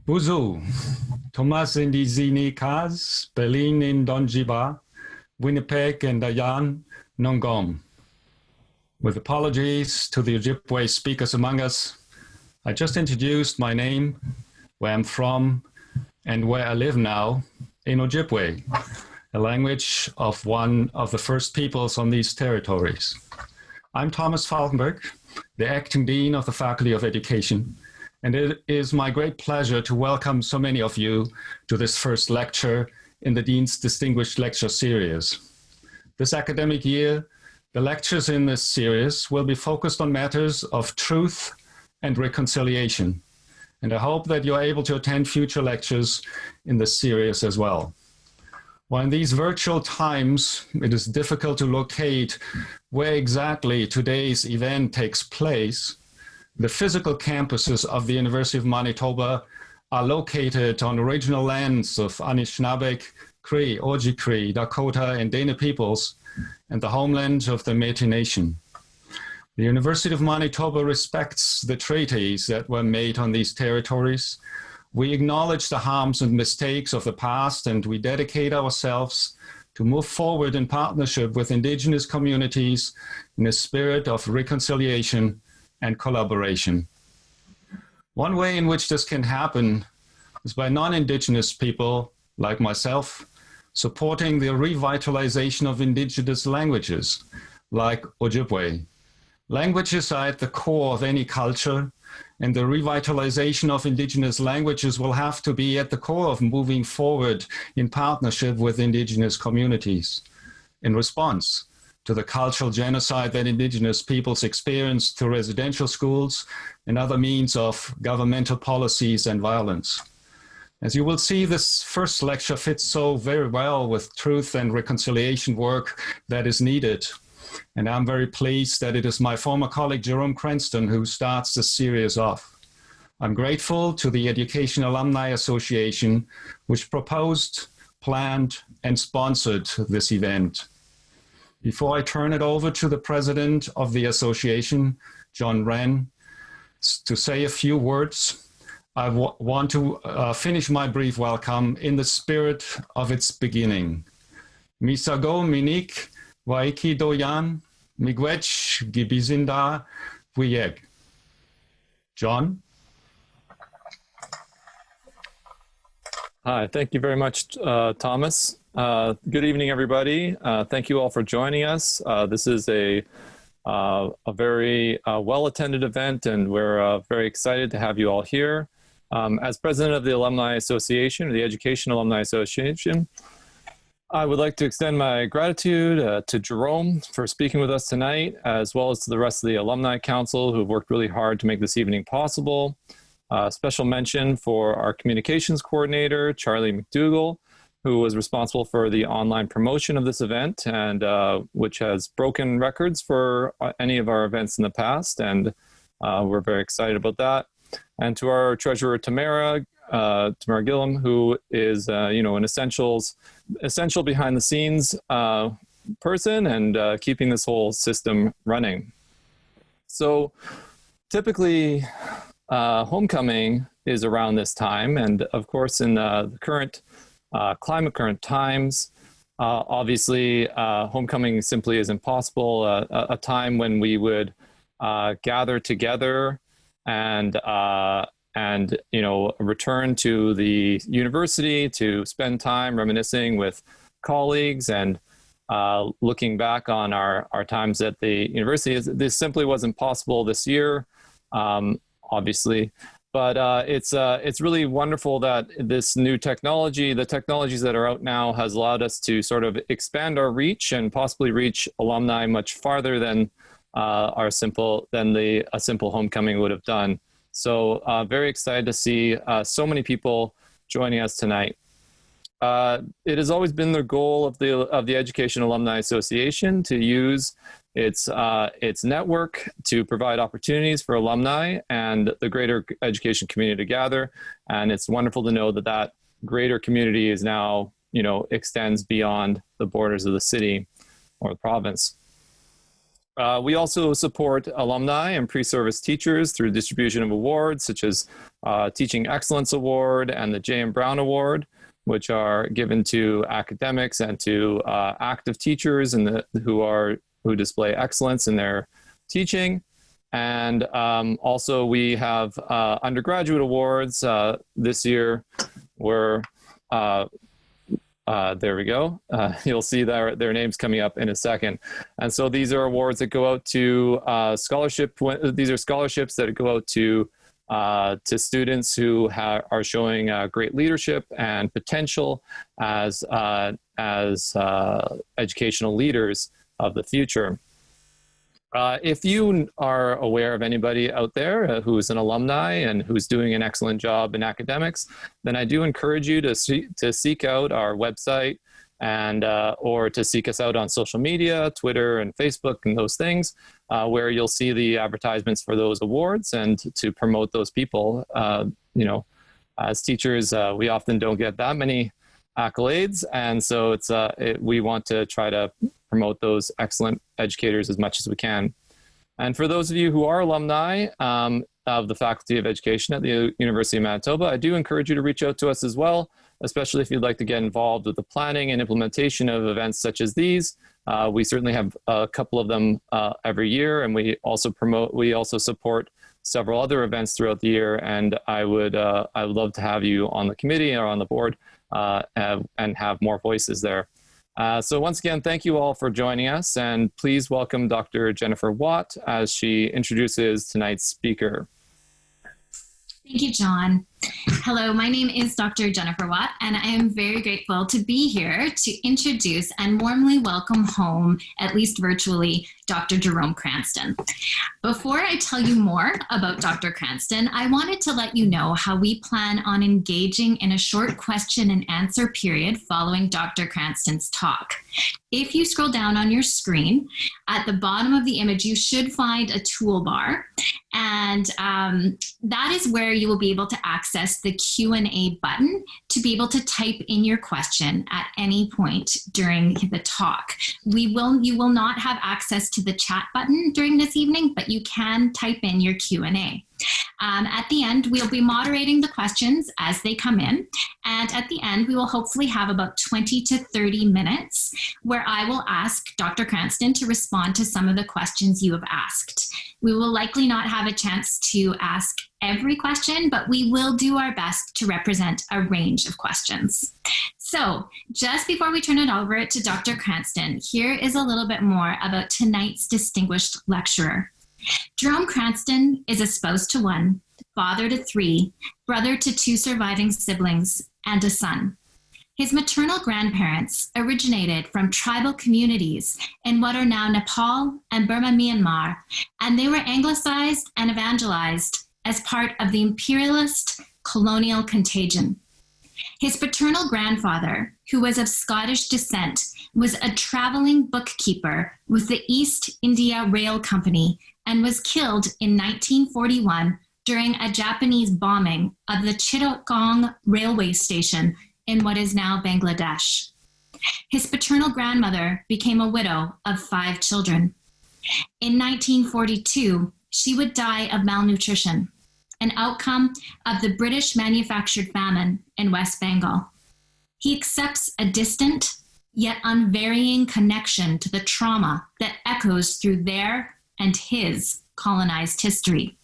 Buzu, Thomas Indizini Kaz, Berlin in Donjiba, Winnipeg and Dayan, Nongom. With apologies to the Ojibwe speakers among us, I just introduced my name, where I'm from, and where I live now in Ojibwe, a language of one of the first peoples on these territories. I'm Thomas Falkenberg, the acting dean of the Faculty of Education, and it is my great pleasure to welcome so many of you to this first lecture in the Dean's Distinguished Lecture Series. This academic year, the lectures in this series will be focused on matters of truth and reconciliation, and I hope that you're able to attend future lectures in this series as well. While in these virtual times, it is difficult to locate where exactly today's event takes place, the physical campuses of the University of Manitoba are located on original lands of Anishinaabe, Cree, Oji-Cree, Dakota, and Dana peoples, and the homeland of the Métis Nation. The University of Manitoba respects the treaties that were made on these territories. We acknowledge the harms and mistakes of the past, and we dedicate ourselves to move forward in partnership with Indigenous communities in a spirit of reconciliation and collaboration. One way in which this can happen is by non-Indigenous people, like myself, supporting the revitalization of Indigenous languages, like Ojibwe. Languages are at the core of any culture, and the revitalization of Indigenous languages will have to be at the core of moving forward in partnership with Indigenous communities. In response to the cultural genocide that Indigenous peoples experienced through residential schools and other means of governmental policies and violence. As you will see, this first lecture fits so very well with truth and reconciliation work that is needed. And I'm very pleased that it is my former colleague, Jerome Cranston, who starts the series off. I'm grateful to the Education Alumni Association, which proposed, planned, and sponsored this event. Before I turn it over to the president of the association, John Wren, to say a few words, I want to finish my brief welcome in the spirit of its beginning. Misago minik waiki doyan migwech gibizinda vuyeg. John? Hi, thank you very much, Thomas. Good evening, everybody. Thank you all for joining us. This is a very well-attended event, and we're very excited to have you all here. As president of the Alumni Association, or the Education Alumni Association, I would like to extend my gratitude to Jerome for speaking with us tonight, as well as to the rest of the Alumni Council who've worked really hard to make this evening possible. Special mention for our communications coordinator, Charlie McDougall, who was responsible for the online promotion of this event, and which has broken records for any of our events in the past, and we're very excited about that. And to our treasurer, Tamara Gillum, who is an essential behind the scenes person, and keeping this whole system running. So typically, homecoming is around this time, and of course in the current current times, obviously homecoming simply isn't possible. A time when we would gather together and return to the university to spend time reminiscing with colleagues and looking back on our times at the university. This simply wasn't possible this year, obviously. But it's really wonderful that this new technology, the technologies that are out now, has allowed us to sort of expand our reach and possibly reach alumni much farther than a simple homecoming would have done. So very excited to see so many people joining us tonight. It has always been the goal of the Education Alumni Association to use its network to provide opportunities for alumni and the greater education community to gather. And it's wonderful to know that that greater community is now, extends beyond the borders of the city or the province. We also support alumni and pre-service teachers through distribution of awards such as Teaching Excellence Award and the J.M. Brown Award, which are given to academics and to active teachers and who display excellence in their teaching. And also we have undergraduate awards. This year we're there we go. You'll see their names coming up in a second. And so these are awards that go out to these are scholarships that go out to students who are showing great leadership and potential as educational leaders of the future. If you are aware of anybody out there who's an alumni and who's doing an excellent job in academics, then I do encourage you to seek out our website and or to seek us out on social media, Twitter and Facebook and those things, where you'll see the advertisements for those awards and to promote those people. You know, as teachers, we often don't get that many accolades, and so we want to try to promote those excellent educators as much as we can. And for those of you who are alumni of the Faculty of Education at the University of Manitoba, I do encourage you to reach out to us as well, especially if you'd like to get involved with the planning and implementation of events such as these. We certainly have a couple of them every year, and we also support several other events throughout the year. And I would love to have you on the committee or on the board and have more voices there. So once again, thank you all for joining us, and please welcome Dr. Jennifer Watt as she introduces tonight's speaker. Thank you, John. Hello, my name is Dr. Jennifer Watt, and I am very grateful to be here to introduce and warmly welcome home, at least virtually, Dr. Jerome Cranston. Before I tell you more about Dr. Cranston, I wanted to let you know how we plan on engaging in a short question and answer period following Dr. Cranston's talk. If you scroll down on your screen, at the bottom of the image, you should find a toolbar, and that is where you will be able to access the Q&A button to be able to type in your question at any point during the talk. You will not have access to the chat button during this evening, but you can type in your Q&A. At the end, we'll be moderating the questions as they come in. And at the end, we will hopefully have about 20 to 30 minutes where I will ask Dr. Cranston to respond to some of the questions you have asked. We will likely not have a chance to ask every question, but we will do our best to represent a range of questions. So just before we turn it over to Dr. Cranston, here is a little bit more about tonight's distinguished lecturer. Jerome Cranston is a spouse to one, father to three, brother to two surviving siblings, and a son. His maternal grandparents originated from tribal communities in what are now Nepal and Burma, Myanmar, and they were anglicized and evangelized as part of the imperialist colonial contagion. His paternal grandfather, who was of Scottish descent, was a traveling bookkeeper with the East India Rail Company and was killed in 1941 during a Japanese bombing of the Chittagong railway station in what is now Bangladesh. His paternal grandmother became a widow of 5 children. In 1942, she would die of malnutrition, an outcome of the British manufactured famine in West Bengal. He accepts a distant yet unvarying connection to the trauma that echoes through their and his colonized history.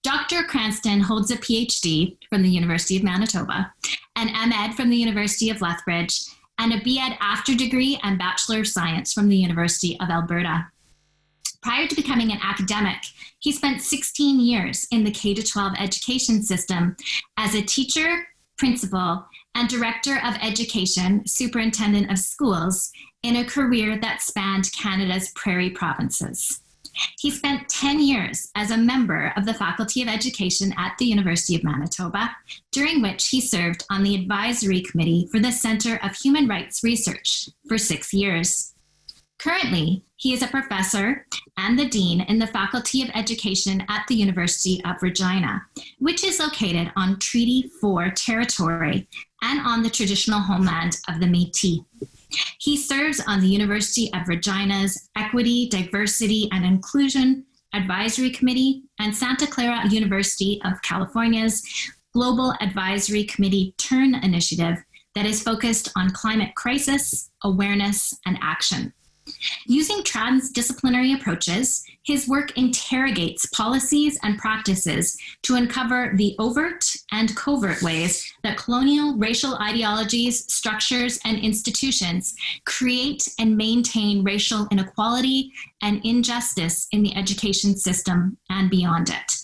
Dr. Cranston holds a PhD from the University of Manitoba, an MEd from the University of Lethbridge, and a BEd after degree and Bachelor of Science from the University of Alberta. Prior to becoming an academic, he spent 16 years in the K-12 education system as a teacher, principal, and director of education, superintendent of schools, in a career that spanned Canada's prairie provinces. He spent 10 years as a member of the Faculty of Education at the University of Manitoba, during which he served on the advisory committee for the Centre of Human Rights Research for 6 years. Currently, he is a professor and the dean in the Faculty of Education at the University of Regina, which is located on Treaty 4 territory and on the traditional homeland of the Métis. He serves on the University of Regina's Equity, Diversity, and Inclusion Advisory Committee and Santa Clara University of California's Global Advisory Committee TURN initiative that is focused on climate crisis, awareness, and action. Using transdisciplinary approaches, his work interrogates policies and practices to uncover the overt and covert ways that colonial racial ideologies, structures, and institutions create and maintain racial inequality and injustice in the education system and beyond it.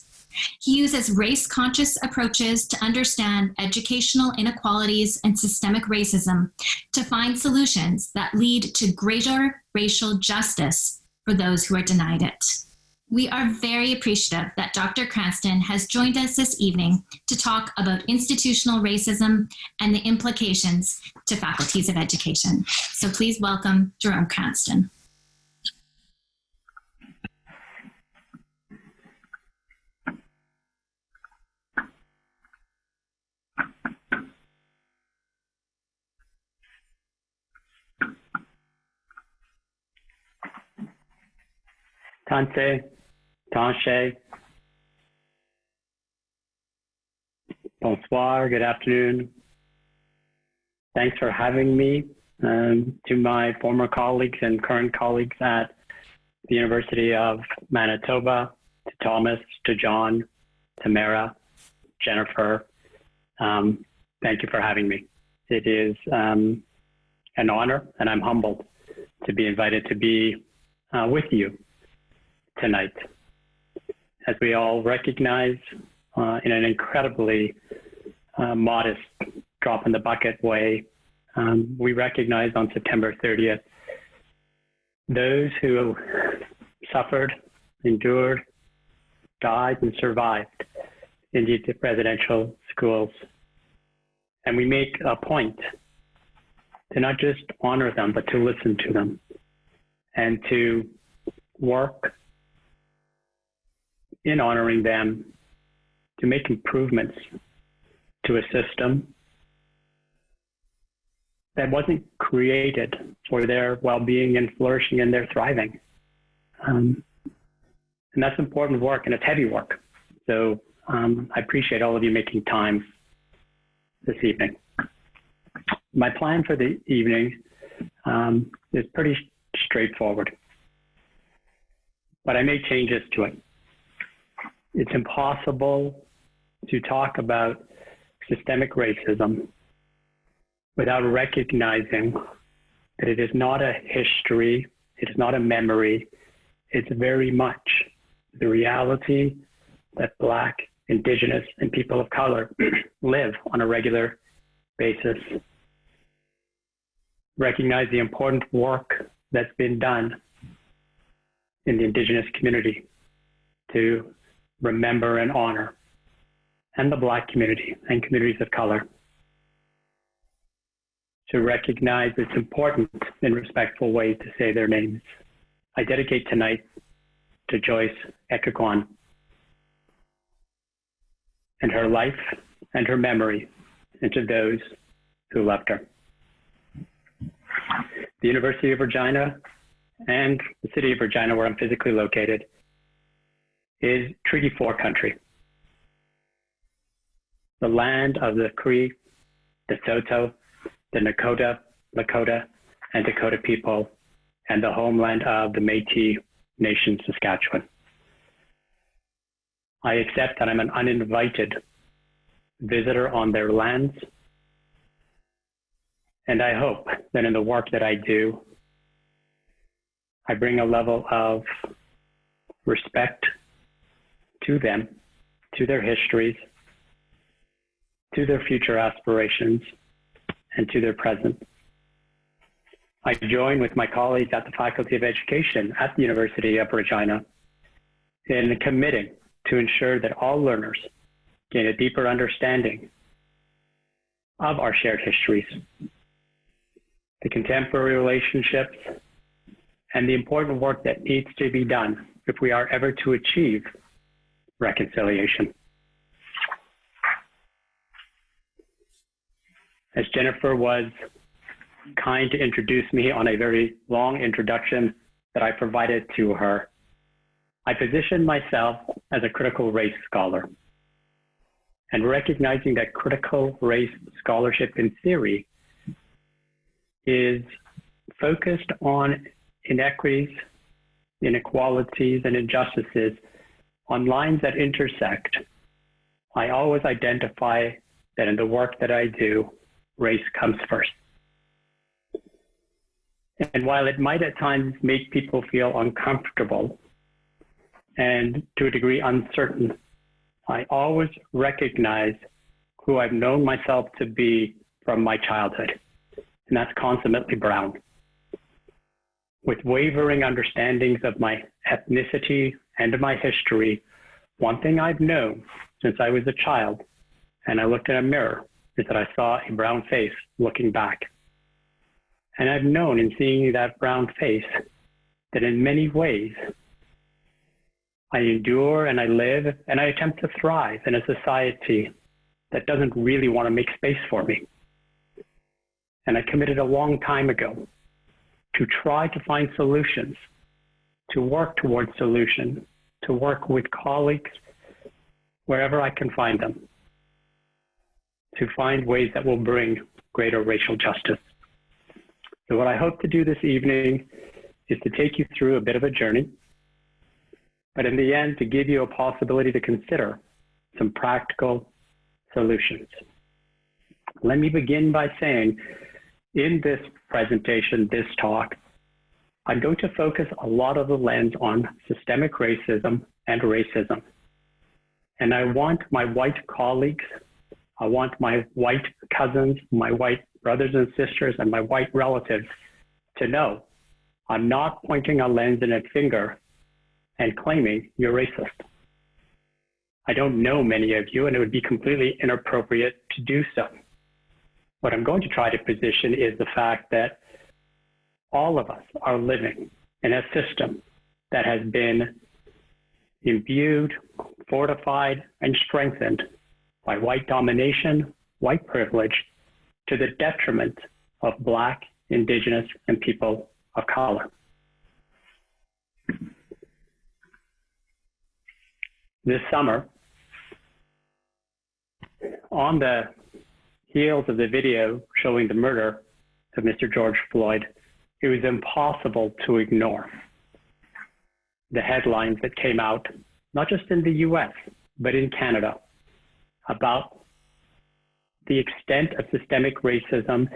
He uses race-conscious approaches to understand educational inequalities and systemic racism to find solutions that lead to greater racial justice for those who are denied it. We are very appreciative that Dr. Cranston has joined us this evening to talk about institutional racism and the implications to faculties of education. So please welcome Jerome Cranston. Tante, Tanche, bonsoir, good afternoon. Thanks for having me. To my former colleagues and current colleagues at the University of Manitoba, to Thomas, to John, Tamara, Jennifer, thank you for having me. It is an honor, and I'm humbled to be invited to be with you tonight. As we all recognize in an incredibly modest drop in the bucket way, we recognize on September 30th those who suffered, endured, died, and survived in the residential schools. And we make a point to not just honor them, but to listen to them and to work in honoring them to make improvements to a system that wasn't created for their well-being and flourishing and their thriving. And that's important work, and it's heavy work. So I appreciate all of you making time this evening. My plan for the evening is pretty straightforward, but I made changes to it. It's impossible to talk about systemic racism without recognizing that it is not a history, it is not a memory, it's very much the reality that Black, Indigenous, and people of color live on a regular basis. Recognize the important work that's been done in the Indigenous community to remember and honor, and the Black community and communities of color. To recognize it's important in respectful ways to say their names. I dedicate tonight to Joyce Ekekwan and her life and her memory, and to those who loved her. The University of Regina and the city of Regina, where I'm physically located, is Treaty 4 country. The land of the Cree, the Saulteaux, the Nakota, Lakota, and Dakota people, and the homeland of the Métis Nation, Saskatchewan. I accept that I'm an uninvited visitor on their lands, and I hope that in the work that I do, I bring a level of respect to them, to their histories, to their future aspirations, and to their present. I join with my colleagues at the Faculty of Education at the University of Regina in committing to ensure that all learners gain a deeper understanding of our shared histories, the contemporary relationships, and the important work that needs to be done if we are ever to achieve reconciliation. As Jennifer was kind to introduce me on a very long introduction that I provided to her, I positioned myself as a critical race scholar. And recognizing that critical race scholarship in theory is focused on inequities, inequalities, and injustices on lines that intersect, I always identify that in the work that I do, race comes first. And while it might at times make people feel uncomfortable and to a degree uncertain, I always recognize who I've known myself to be from my childhood, and that's consummately brown. With wavering understandings of my ethnicity and of my history, one thing I've known since I was a child and I looked in a mirror is that I saw a brown face looking back. And I've known in seeing that brown face that in many ways I endure and I live and I attempt to thrive in a society that doesn't really want to make space for me. And I committed a long time ago to try to find solutions, to work towards solutions, to work with colleagues wherever I can find them, to find ways that will bring greater racial justice. So what I hope to do this evening is to take you through a bit of a journey, but in the end, to give you a possibility to consider some practical solutions. Let me begin by saying, in this presentation, this talk, I'm going to focus a lot of the lens on systemic racism and racism. And I want my white colleagues, I want my white cousins, my white brothers and sisters, and my white relatives to know I'm not pointing a lens and a finger and claiming you're racist. I don't know many of you, and it would be completely inappropriate to do so. What I'm going to try to position is the fact that all of us are living in a system that has been imbued, fortified, and strengthened by white domination, white privilege, to the detriment of Black, Indigenous, and people of color. This summer, on the heels of the video showing the murder of Mr. George Floyd, it was impossible to ignore the headlines that came out, not just in the US, but in Canada, about the extent of systemic racism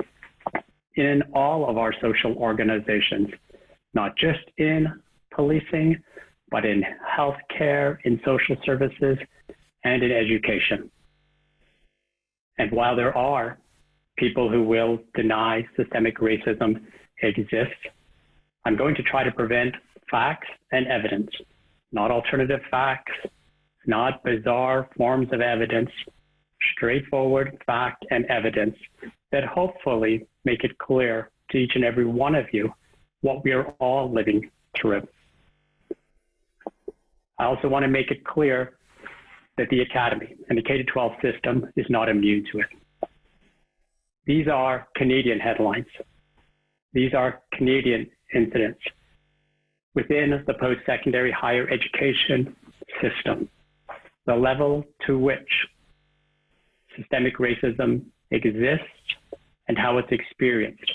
in all of our social organizations, not just in policing, but in healthcare, in social services, and in education. And while there are people who will deny systemic racism exists, I'm going to try to present facts and evidence, not alternative facts, not bizarre forms of evidence, straightforward fact and evidence that hopefully make it clear to each and every one of you what we are all living through. I also want to make it clear that the academy and the K-12 system is not immune to it. These are Canadian headlines. These are Canadian incidents within the post-secondary higher education system, the level to which systemic racism exists and how it's experienced.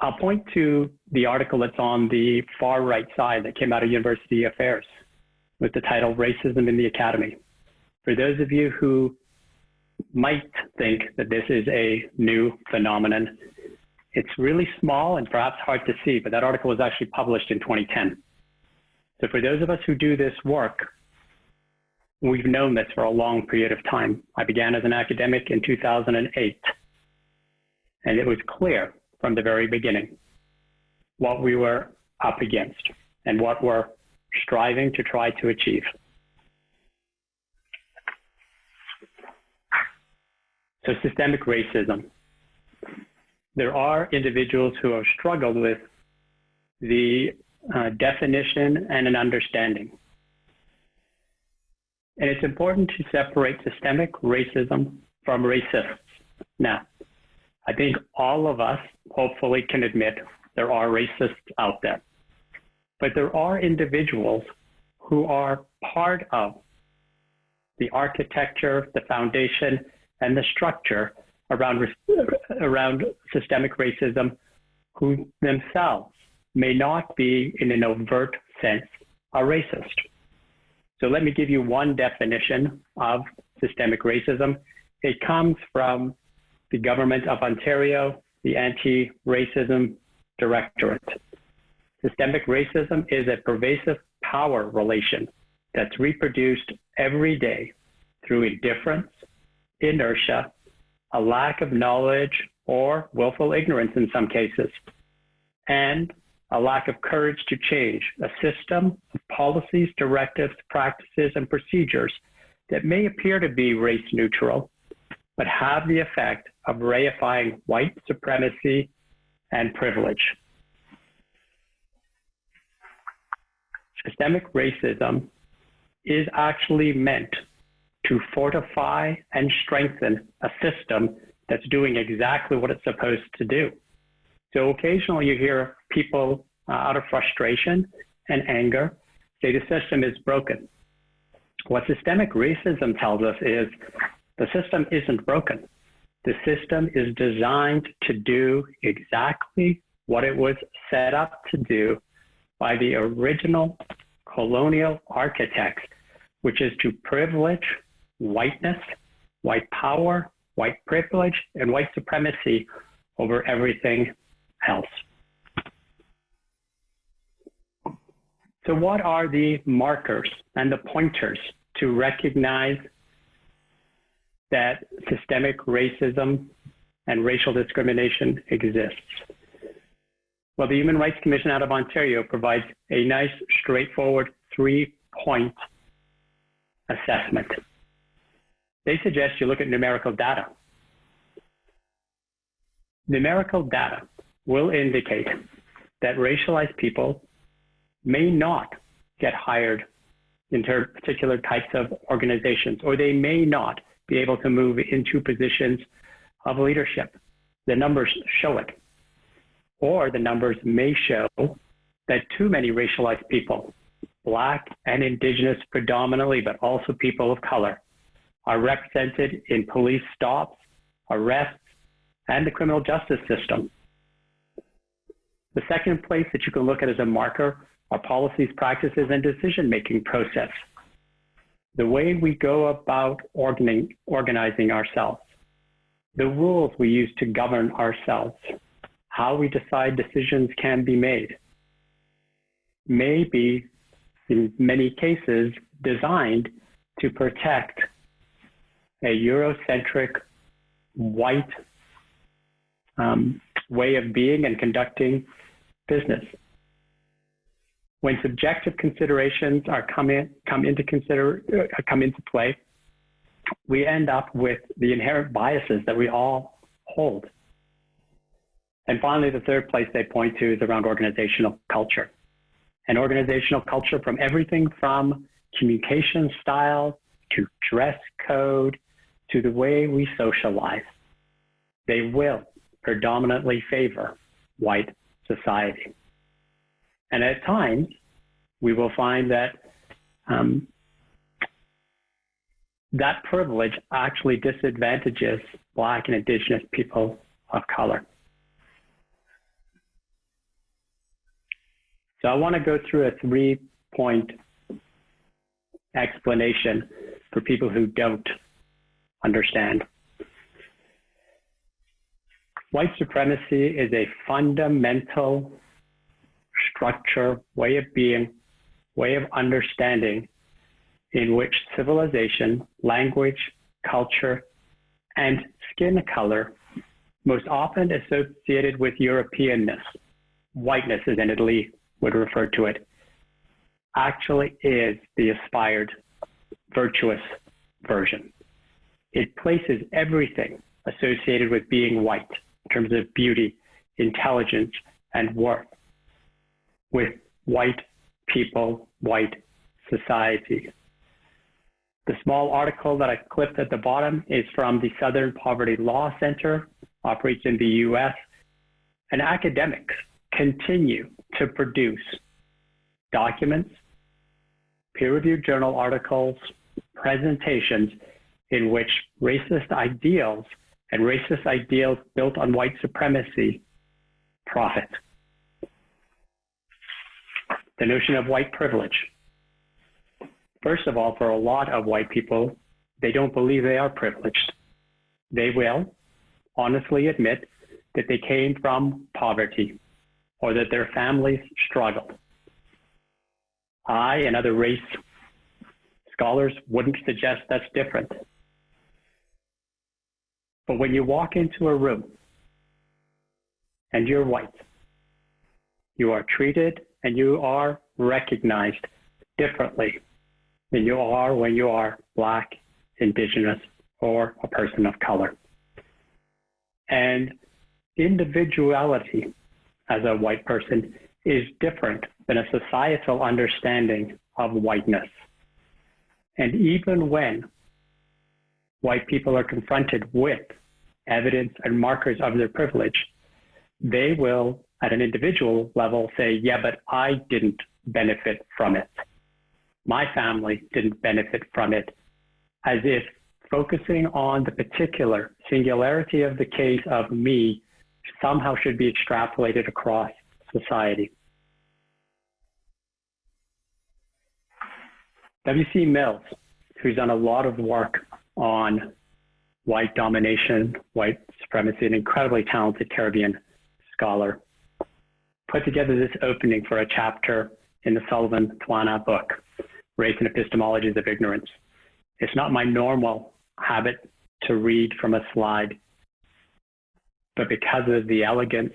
I'll point to the article that's on the far right side that came out of University Affairs with the title Racism in the Academy. For those of you who might think that this is a new phenomenon, it's really small and perhaps hard to see, but that article was actually published in 2010. So for those of us who do this work, we've known this for a long period of time. I began as an academic in 2008, and it was clear from the very beginning what we were up against and what we're striving to try to achieve. So systemic racism. There are individuals who have struggled with the definition and an understanding. And it's important to separate systemic racism from racists. Now, I think all of us hopefully can admit there are racists out there. But there are individuals who are part of the architecture, the foundation, and the structure around systemic racism who themselves may not be, in an overt sense, a racist. So let me give you one definition of systemic racism. It comes from the Government of Ontario, the Anti-Racism Directorate. Systemic racism is a pervasive power relation that's reproduced every day through indifference, inertia, a lack of knowledge, or willful ignorance in some cases, and a lack of courage to change a system of policies, directives, practices, and procedures that may appear to be race neutral, but have the effect of reifying white supremacy and privilege. Systemic racism is actually meant to fortify and strengthen a system that's doing exactly what it's supposed to do. So occasionally you hear people out of frustration and anger say the system is broken. What systemic racism tells us is the system isn't broken. The system is designed to do exactly what it was set up to do by the original colonial architects, which is to privilege whiteness, white power, white privilege, and white supremacy over everything else. So what are the markers and the pointers to recognize that systemic racism and racial discrimination exists? Well, the Human Rights Commission out of Ontario provides a nice, straightforward 3-point assessment. They suggest you look at numerical data. Numerical data will indicate that racialized people may not get hired into particular types of organizations, or they may not be able to move into positions of leadership. The numbers show it. Or the numbers may show that too many racialized people, Black and Indigenous predominantly, but also people of color, are represented in police stops, arrests, and the criminal justice system. The second place that you can look at as a marker are policies, practices, and decision-making process. The way we go about organizing ourselves, the rules we use to govern ourselves, how we decide decisions can be made, may be, in many cases, designed to protect a Eurocentric, white way of being and conducting business. When subjective considerations are come into play, we end up with the inherent biases that we all hold. And finally, the third place they point to is around organizational culture. And organizational culture, from everything from communication style to dress code to the way we socialize, they will predominantly favor white society. And at times, we will find that that privilege actually disadvantages Black and Indigenous people of color. So I want to go through a 3-point explanation for people who don't understand. White supremacy is a fundamental structure, way of being, way of understanding in which civilization, language, culture, and skin color, most often associated with Europeanness, whiteness as in Italy would refer to it, actually is the aspired virtuous version. It places everything associated with being white in terms of beauty, intelligence, and worth with white people, white society. The small article that I clipped at the bottom is from the Southern Poverty Law Center operates in the US, and academics continue to produce documents, peer-reviewed journal articles, presentations in which racist ideals and racist ideals built on white supremacy profit. The notion of white privilege. First of all, for a lot of white people, they don't believe they are privileged. They will honestly admit that they came from poverty or that their families struggled. I and other race scholars wouldn't suggest that's different. But when you walk into a room and you're white, you are treated and you are recognized differently than you are when you are Black, Indigenous, or a person of color. And individuality as a white person is different than a societal understanding of whiteness. And even when white people are confronted with evidence and markers of their privilege, they will, at an individual level, say, yeah, but I didn't benefit from it. My family didn't benefit from it, as if focusing on the particular singularity of the case of me somehow should be extrapolated across society. W.C. Mills, who's done a lot of work on white domination, white supremacy, an incredibly talented Caribbean scholar, put together this opening for a chapter in the Sullivan-Twana book, Race and Epistemologies of Ignorance. It's not my normal habit to read from a slide, but because of the elegance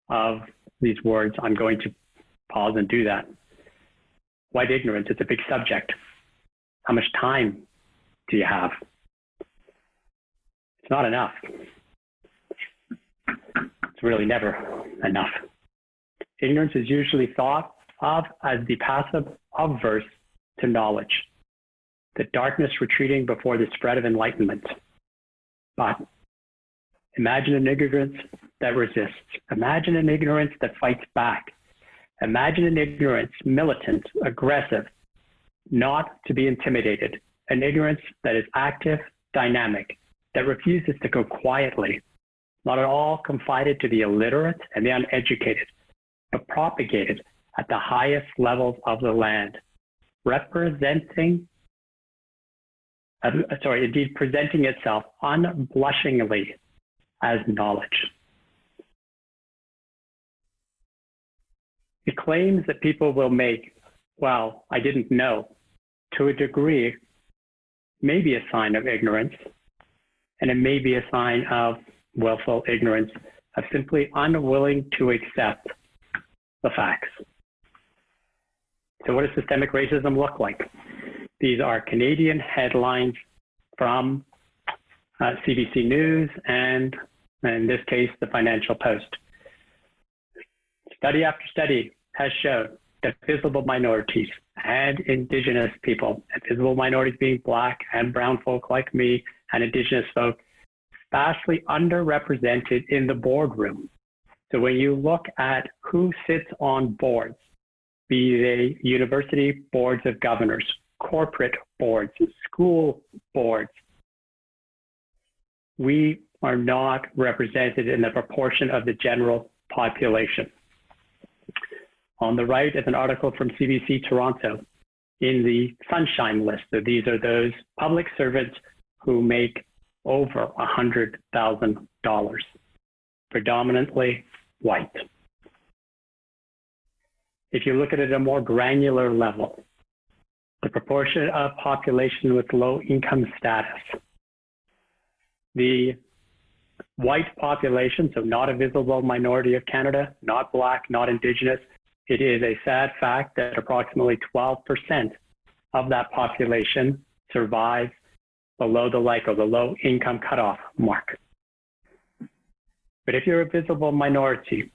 of these words, I'm going to pause and do that. White ignorance, it's a big subject. How much time do you have? It's not enough. It's really never enough. Ignorance is usually thought of as the passive obverse to knowledge, the darkness retreating before the spread of enlightenment. But imagine an ignorance that resists. Imagine an ignorance that fights back. Imagine an ignorance militant, aggressive, not to be intimidated. An ignorance that is active, dynamic, that refuses to go quietly, not at all confided to the illiterate and the uneducated, but propagated at the highest levels of the land, presenting itself unblushingly as knowledge. The claims that people will make, well, I didn't know, to a degree, may be a sign of ignorance, and it may be a sign of willful ignorance, of simply unwilling to accept the facts. So what does systemic racism look like? These are Canadian headlines from CBC News and, in this case, the Financial Post. Study after study has shown that visible minorities and Indigenous people, and visible minorities being Black and brown folk like me and Indigenous folk, vastly underrepresented in the boardroom. So when you look at who sits on boards, be they university boards of governors, corporate boards, school boards, we are not represented in the proportion of the general population. On the right is an article from CBC Toronto in the Sunshine List. So these are those public servants who make over $100,000, predominantly white. If you look at it at a more granular level, the proportion of population with low income status, the white population, so not a visible minority of Canada, not Black, not Indigenous, it is a sad fact that approximately 12% of that population survives below the LICO, the low income cutoff mark. But if you're a visible minority,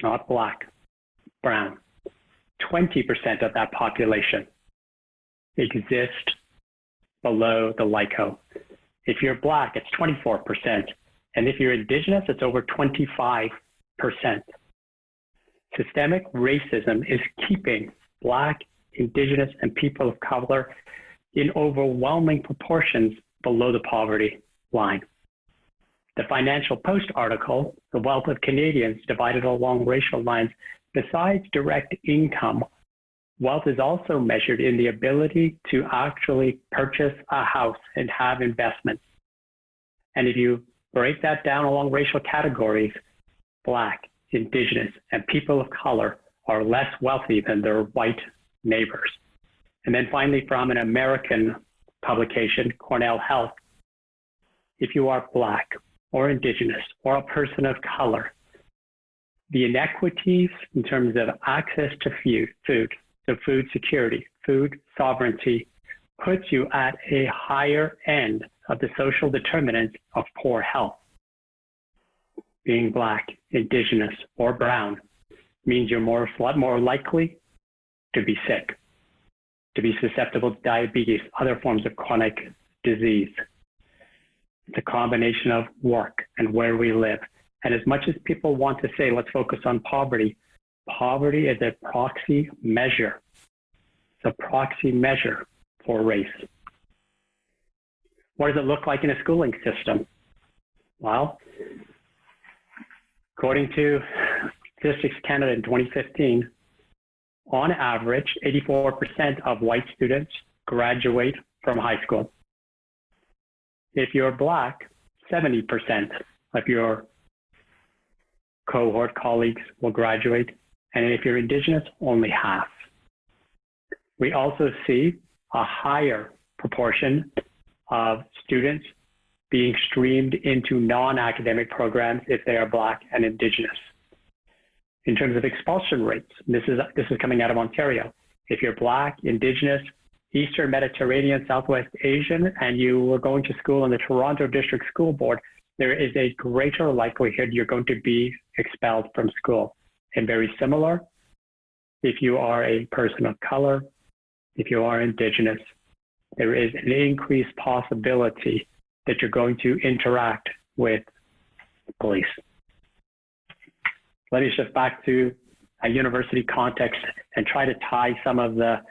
not Black, brown, 20% of that population exist below the LICO. If you're Black, it's 24%. And if you're Indigenous, it's over 25%. Systemic racism is keeping Black, Indigenous, and people of color in overwhelming proportions below the poverty line. The Financial Post article, The Wealth of Canadians Divided Along Racial Lines, besides direct income, wealth is also measured in the ability to actually purchase a house and have investments. And if you break that down along racial categories, Black, Indigenous, and people of color are less wealthy than their white neighbors. And then finally, from an American publication, Cornell Health, if you are Black or Indigenous or a person of color, the inequities in terms of access to food, so food security, food sovereignty, puts you at a higher end of the social determinants of poor health. Being Black, Indigenous, or brown means you're more likely to be sick, to be susceptible to diabetes, other forms of chronic disease. It's a combination of work and where we live. And as much as people want to say, let's focus on poverty, poverty is a proxy measure. It's a proxy measure for race. What does it look like in a schooling system? Well, according to Statistics Canada in 2015, on average, 84% of white students graduate from high school. If you're Black, 70% of your cohort colleagues will graduate. And if you're Indigenous, only half. We also see a higher proportion of students being streamed into non-academic programs if they are Black and Indigenous. In terms of expulsion rates, this is coming out of Ontario. If you're Black, Indigenous, Eastern Mediterranean, Southwest Asian, and you were going to school in the Toronto District School Board, there is a greater likelihood you're going to be expelled from school. And very similar, if you are a person of color, if you are Indigenous, there is an increased possibility that you're going to interact with police. Let me shift back to a university context and try to tie some of the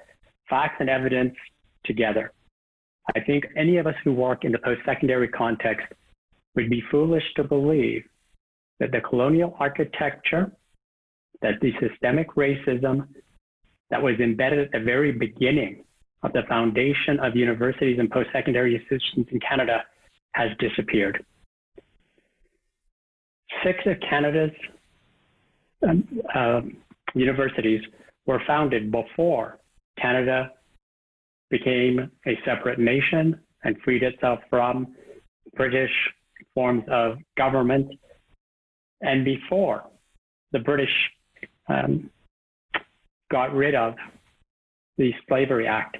facts and evidence together. I think any of us who work in the post-secondary context would be foolish to believe that the colonial architecture, that the systemic racism that was embedded at the very beginning of the foundation of universities and post-secondary institutions in Canada has disappeared. 6 of Canada's universities were founded before Canada became a separate nation and freed itself from British forms of government, and before the British got rid of the Slavery Act.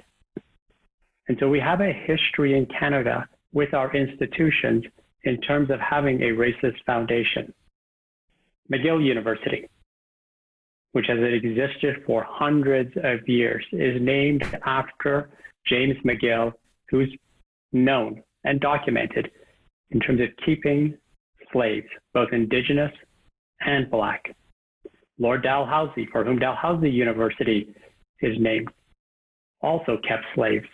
And so we have a history in Canada with our institutions in terms of having a racist foundation. McGill University, which has existed for hundreds of years, is named after James McGill, who's known and documented in terms of keeping slaves, both Indigenous and Black. Lord Dalhousie, for whom Dalhousie University is named, also kept slaves.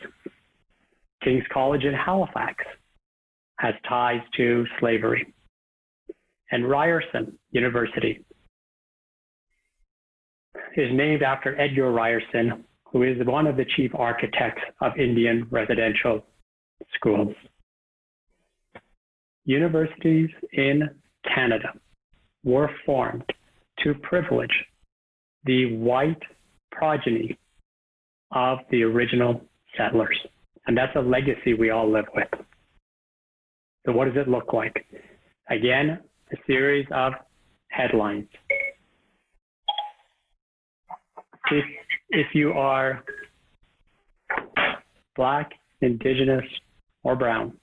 King's College in Halifax has ties to slavery. And Ryerson University is named after Edgar Ryerson, who is one of the chief architects of Indian residential schools. Universities in Canada were formed to privilege the white progeny of the original settlers. And that's a legacy we all live with. So what does it look like? Again, a series of headlines. If you are Black, Indigenous, or brown,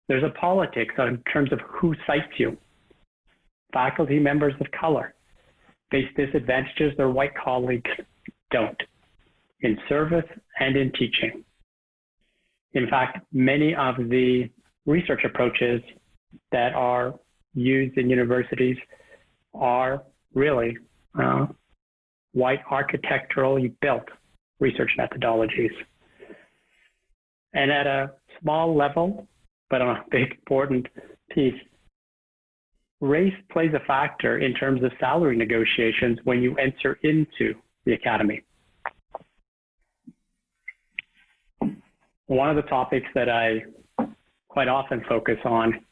there's a politics in terms of who cites you. Faculty members of color face disadvantages their white colleagues don't, in service and in teaching. In fact, many of the research approaches that are used in universities are really white architecturally built research methodologies. And at a small level, but on a big important piece, race plays a factor in terms of salary negotiations when you enter into the academy. One of the topics that I quite often focus on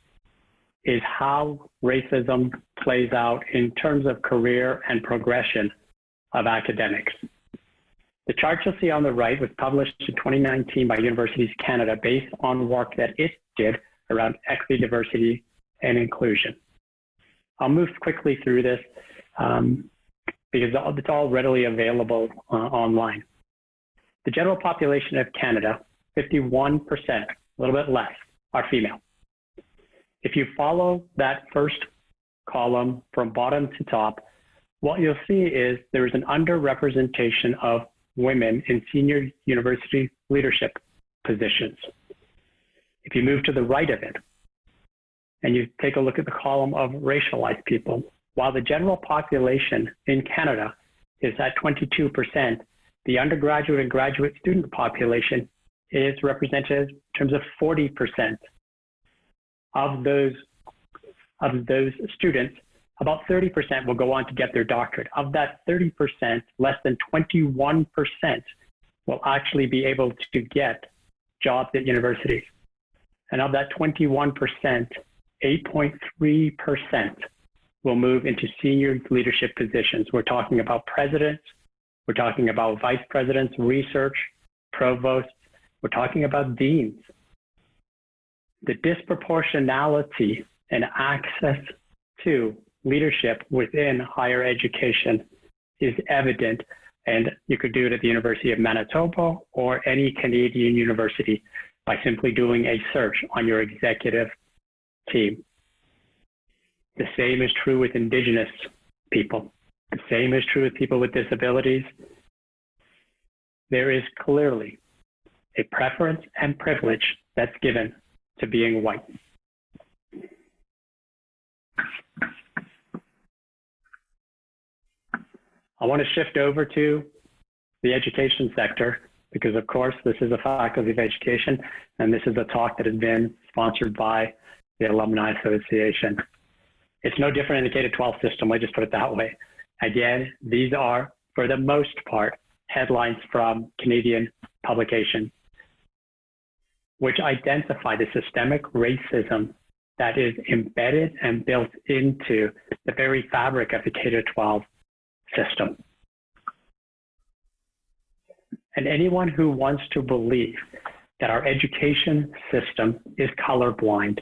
is how racism plays out in terms of career and progression of academics. The chart you'll see on the right was published in 2019 by Universities Canada based on work that it did around equity, diversity, and inclusion. I'll move quickly through this because it's all readily available online. The general population of Canada, 51%, a little bit less, are female. If you follow that first column from bottom to top, what you'll see is there is an underrepresentation of women in senior university leadership positions. If you move to the right of it, and you take a look at the column of racialized people, while the general population in Canada is at 22%, the undergraduate and graduate student population is represented in terms of 40%. Of those students, about 30% will go on to get their doctorate. Of that 30%, less than 21% will actually be able to get jobs at universities. And of that 21%, 8.3% will move into senior leadership positions. We're talking about presidents, we're talking about vice presidents, research, provosts, we're talking about deans. The disproportionality and access to leadership within higher education is evident, and you could do it at the University of Manitoba or any Canadian university by simply doing a search on your executive team. The same is true with Indigenous people. The same is true with people with disabilities. There is clearly a preference and privilege that's given to being white. I want to shift over to the education sector because, of course, this is a faculty of education, and this is a talk that has been sponsored by the Alumni Association. It's no different in the K-12 system, I just put it that way. Again, these are, for the most part, headlines from Canadian publications, which identify the systemic racism that is embedded and built into the very fabric of the K-12 system. And anyone who wants to believe that our education system is colorblind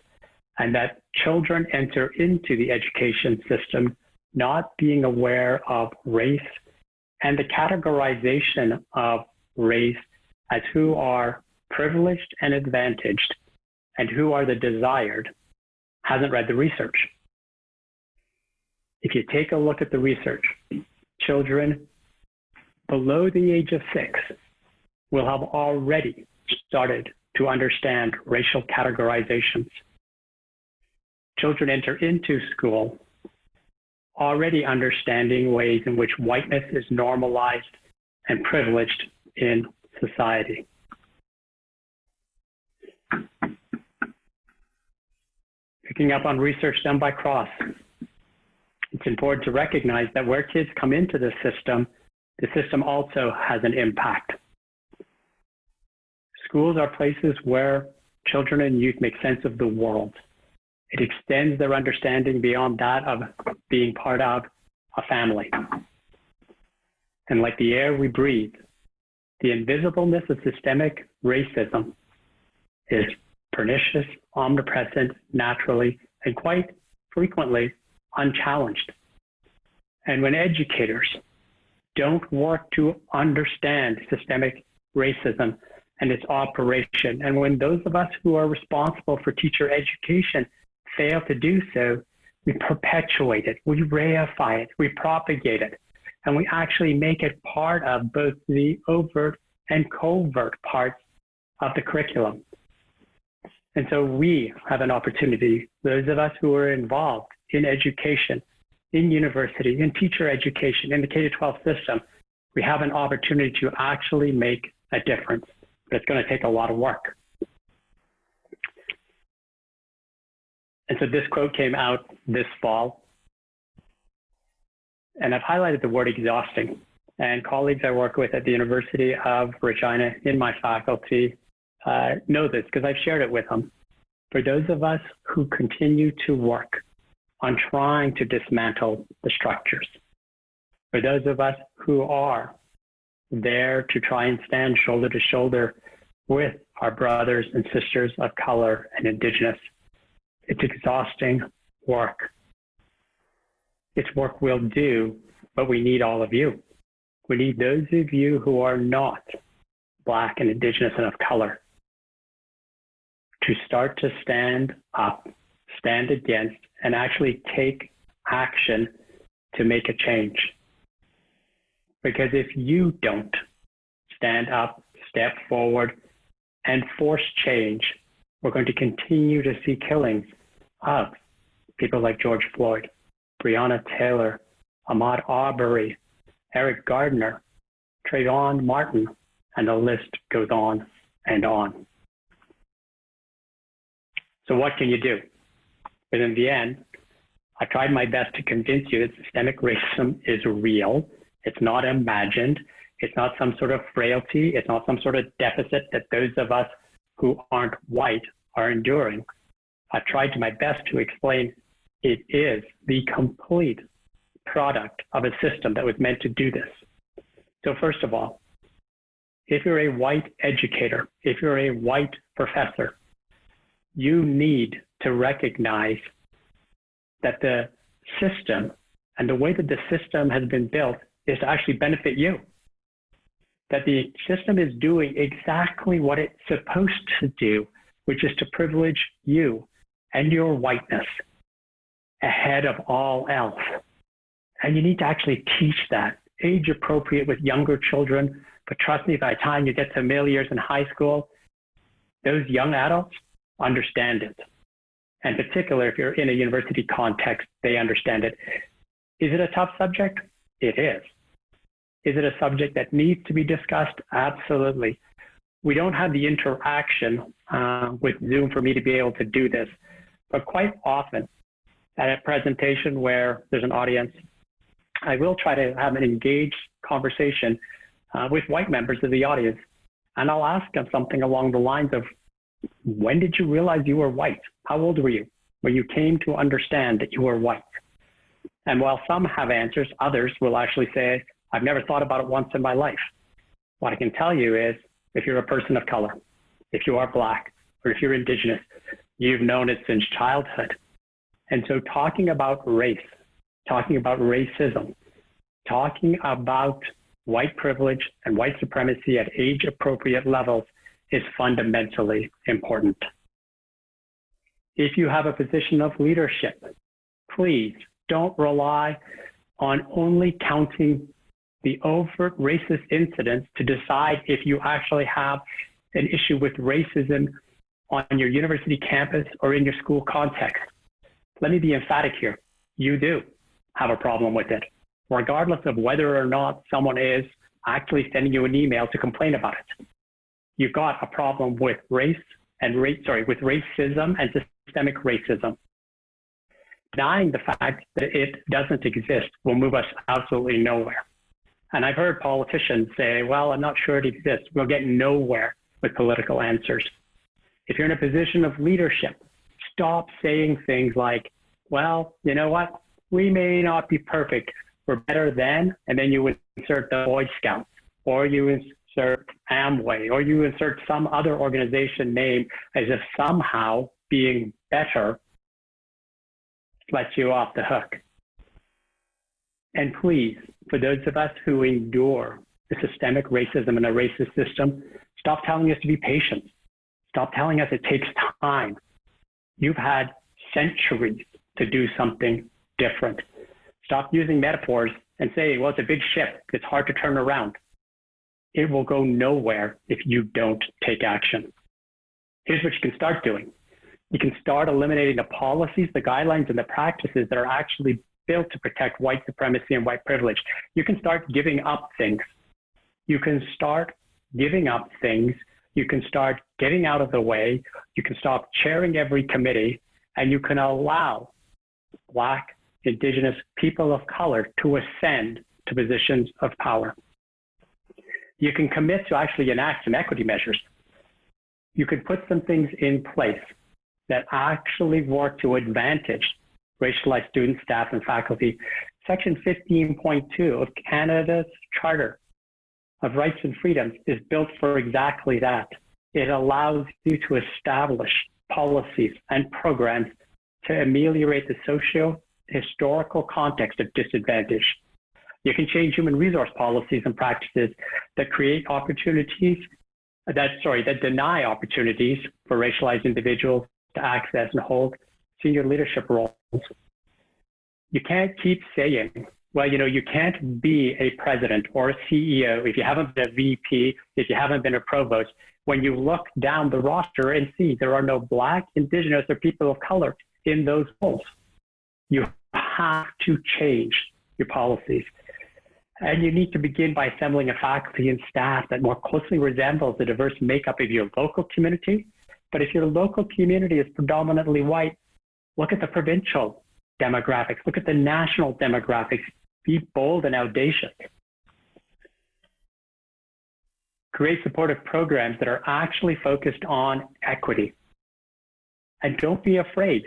and that children enter into the education system not being aware of race and the categorization of race as who are privileged and advantaged and who are the desired hasn't read the research. If you take a look at the research, children below the age of 6 will have already started to understand racial categorizations. Children enter into school already understanding ways in which whiteness is normalized and privileged in society. Picking up on research done by Cross, it's important to recognize that where kids come into the system also has an impact. Schools are places where children and youth make sense of the world. It extends their understanding beyond that of being part of a family. And like the air we breathe, the invisibleness of systemic racism is pernicious, omnipresent, naturally, and quite frequently unchallenged. And when educators don't work to understand systemic racism and its operation, and when those of us who are responsible for teacher education fail to do so, we perpetuate it, we reify it, we propagate it, and we actually make it part of both the overt and covert parts of the curriculum. And so we have an opportunity, those of us who are involved in education, in university, in teacher education, in the K-12 system, we have an opportunity to actually make a difference. But it's going to take a lot of work. And so this quote came out this fall. And I've highlighted the word exhausting. And colleagues I work with at the University of Regina in my faculty know this because I've shared it with them. For those of us who continue to work on trying to dismantle the structures, for those of us who are there to try and stand shoulder to shoulder with our brothers and sisters of color and Indigenous, it's exhausting work. It's work we'll do, but we need all of you. We need those of you who are not Black and Indigenous and of color to start to stand up, stand against, and actually take action to make a change. Because if you don't stand up, step forward, and force change, we're going to continue to see killings of people like George Floyd, Breonna Taylor, Ahmaud Arbery, Eric Gardner, Trayvon Martin, and the list goes on and on. So what can you do? But in the end, I tried my best to convince you that systemic racism is real. It's not imagined. It's not some sort of frailty. It's not some sort of deficit that those of us who aren't white are enduring. I tried my best to explain it is the complete product of a system that was meant to do this. So first of all, if you're a white educator, if you're a white professor, you need to recognize that the system and the way that the system has been built is to actually benefit you. That the system is doing exactly what it's supposed to do, which is to privilege you and your whiteness ahead of all else. And you need to actually teach that, age appropriate with younger children. But trust me, by the time you get to middle years in high school, those young adults understand it. And particularly if you're in a university context, they understand it. Is it a tough subject? It is. Is it a subject that needs to be discussed? Absolutely. We don't have the interaction with Zoom for me to be able to do this, but quite often at a presentation where there's an audience, I will try to have an engaged conversation with white members of the audience. And I'll ask them something along the lines of, when did you realize you were white? How old were you when you came to understand that you were white? And while some have answers, others will actually say, I've never thought about it once in my life. What I can tell you is, if you're a person of color, if you are Black, or if you're Indigenous, you've known it since childhood. And so talking about race, talking about racism, talking about white privilege and white supremacy at age-appropriate levels is fundamentally important. If you have a position of leadership, please don't rely on only counting the overt racist incidents to decide if you actually have an issue with racism on your university campus or in your school context. Let me be emphatic here. You do have a problem with it, regardless of whether or not someone is actually sending you an email to complain about it. You've got a problem with with racism and systemic racism. Denying the fact that it doesn't exist will move us absolutely nowhere. And I've heard politicians say, well, I'm not sure it exists. We'll get nowhere with political answers. If you're in a position of leadership, stop saying things like, well, you know what? We may not be perfect. We're better than, and then you insert the Boy Scouts, or you insert Amway, or you insert some other organization name as if somehow being better lets you off the hook. And please, for those of us who endure the systemic racism in a racist system, stop telling us to be patient. Stop telling us it takes time. You've had centuries to do something different. Stop using metaphors and say, well, it's a big ship. It's hard to turn around. It will go nowhere if you don't take action. Here's what you can start doing. You can start eliminating the policies, the guidelines, and the practices that are actually built to protect white supremacy and white privilege. You can start giving up things. You can start giving up things. You can start getting out of the way. You can stop chairing every committee, and you can allow Black, Indigenous, people of color to ascend to positions of power. You can commit to actually enact some equity measures. You can put some things in place that actually work to advantage racialized students, staff, and faculty. Section 15.2 of Canada's Charter of Rights and Freedoms is built for exactly that. It allows you to establish policies and programs to ameliorate the socio-historical context of disadvantage. You can change human resource policies and practices that create opportunities, that deny opportunities for racialized individuals to access and hold senior leadership roles. You can't keep saying, well, you can't be a president or a CEO if you haven't been a VP, if you haven't been a provost. When you look down the roster and see there are no Black, Indigenous, or people of color in those roles, you have to change your policies. And you need to begin by assembling a faculty and staff that more closely resembles the diverse makeup of your local community. But if your local community is predominantly white, look at the provincial demographics, look at the national demographics, be bold and audacious. Create supportive programs that are actually focused on equity. And don't be afraid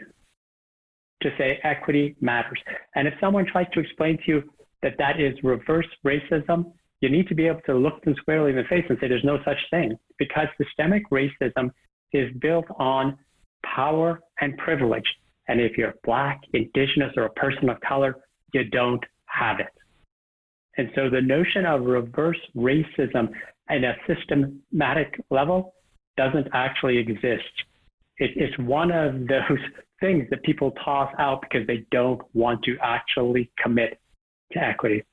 to say equity matters. And if someone tries to explain to you that that is reverse racism, you need to be able to look them squarely in the face and say there's no such thing, because systemic racism is built on power and privilege. And if you're Black, Indigenous, or a person of color, you don't have it. And so the notion of reverse racism at a systematic level doesn't actually exist. It's one of those things that people toss out because they don't want to actually commit to equity.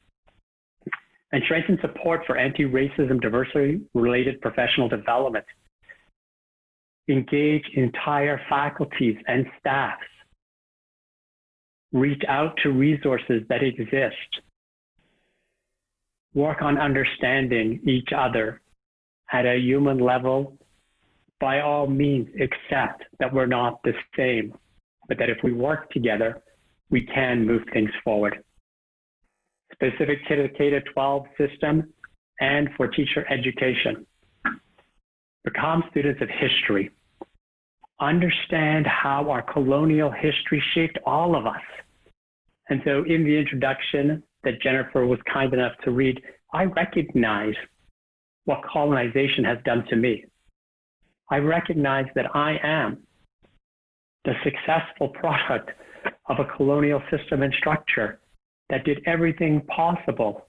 And strengthen support for anti-racism, diversity-related professional development. Engage entire faculties and staffs. Reach out to resources that exist. Work on understanding each other at a human level. By all means, accept that we're not the same, but that if we work together, we can move things forward. Specific to the K-12 system and for teacher education. Become students of history. Understand how our colonial history shaped all of us. And so in the introduction that Jennifer was kind enough to read, I recognize what colonization has done to me. I recognize that I am the successful product of a colonial system and structure that did everything possible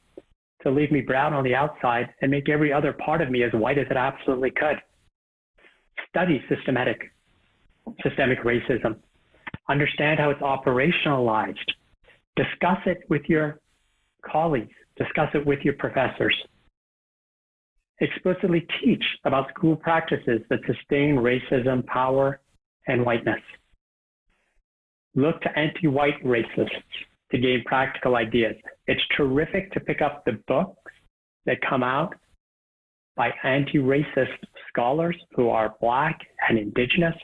to leave me brown on the outside and make every other part of me as white as it absolutely could. Study systemic racism. Understand how it's operationalized. Discuss it with your colleagues. Discuss it with your professors. Explicitly teach about school practices that sustain racism, power, and whiteness. Look to anti-white racists to gain practical ideas. It's terrific to pick up the books that come out by anti-racist scholars who are Black and Indigenous.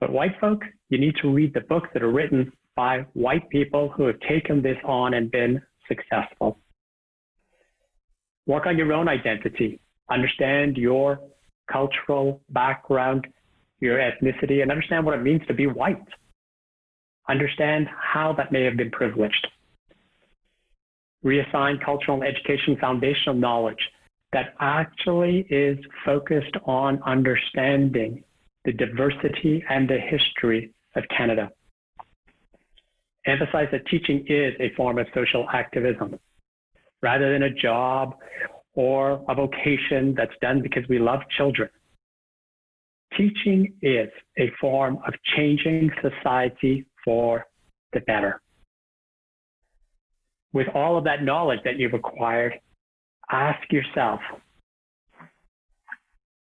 But white folk, you need to read the books that are written by white people who have taken this on and been successful. Work on your own identity. Understand your cultural background, your ethnicity, and understand what it means to be white. Understand how that may have been privileged. Reassign cultural and education foundational knowledge that actually is focused on understanding the diversity and the history of Canada. Emphasize that teaching is a form of social activism rather than a job or a vocation that's done because we love children. Teaching is a form of changing society for the better. With all of that knowledge that you've acquired, ask yourself,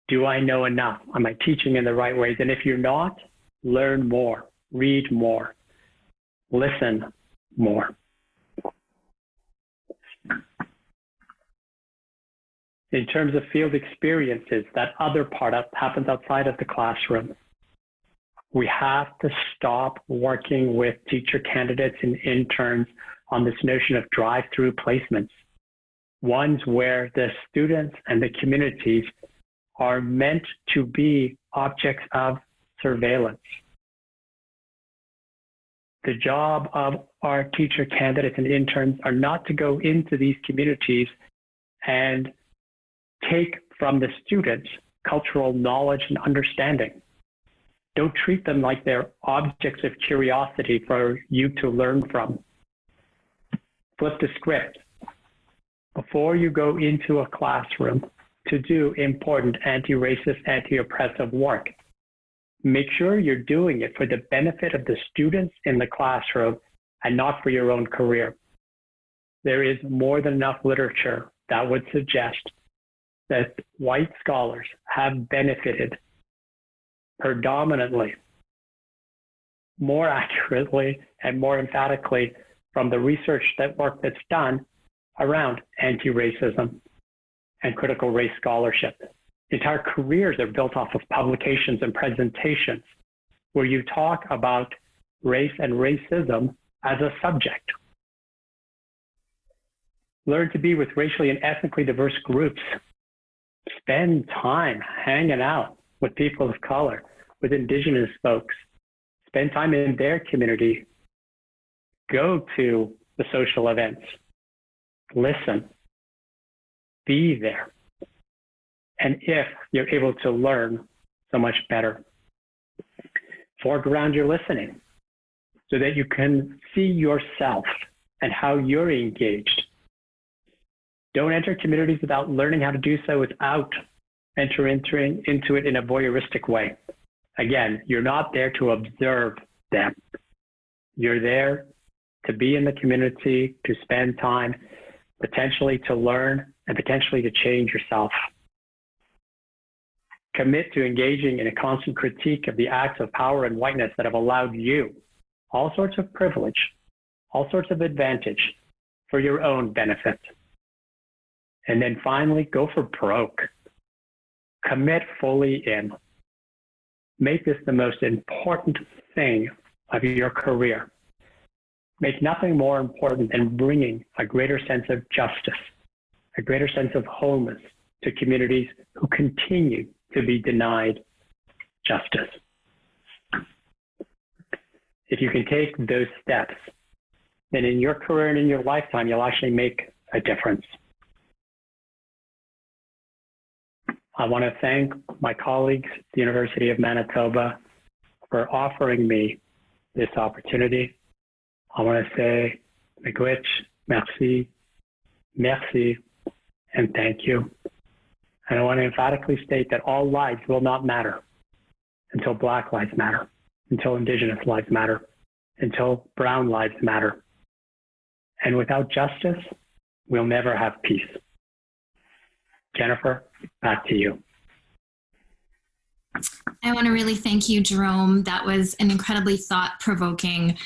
do I know enough? Am I teaching in the right ways? And if you're not, learn more, read more, listen more. In terms of field experiences, that other part happens outside of the classroom. We have to stop working with teacher candidates and interns on this notion of drive-through placements, ones where the students and the communities are meant to be objects of surveillance. The job of our teacher candidates and interns are not to go into these communities and take from the students cultural knowledge and understanding. Don't treat them like they're objects of curiosity for you to learn from. Flip the script. Before you go into a classroom to do important anti-racist, anti-oppressive work, make sure you're doing it for the benefit of the students in the classroom and not for your own career. There is more than enough literature that would suggest that white scholars have benefited predominantly, more accurately, and more emphatically from the research work that's done around anti-racism and critical race scholarship. Entire careers are built off of publications and presentations where you talk about race and racism as a subject. Learn to be with racially and ethnically diverse groups. Spend time hanging out with people of color, with Indigenous folks. Spend time in their community. Go to the social events. Listen. Be there. And if you're able to learn, so much better. Foreground your listening so that you can see yourself and how you're engaged. Don't enter communities without learning how to do so, without entering into it in a voyeuristic way. Again, you're not there to observe them. You're there to be in the community, to spend time, potentially to learn, and potentially to change yourself. Commit to engaging in a constant critique of the acts of power and whiteness that have allowed you all sorts of privilege, all sorts of advantage for your own benefit. And then finally, go for broke. Commit fully in. Make this the most important thing of your career. Make nothing more important than bringing a greater sense of justice, a greater sense of wholeness to communities who continue to be denied justice. If you can take those steps, then in your career and in your lifetime, you'll actually make a difference. I want to thank my colleagues at the University of Manitoba for offering me this opportunity. I want to say miigwech, merci, merci, and thank you. And I want to emphatically state that all lives will not matter until Black lives matter, until Indigenous lives matter, until Brown lives matter. And without justice, we'll never have peace. Jennifer, back to you. I want to really thank you, Jerome. That was an incredibly thought-provoking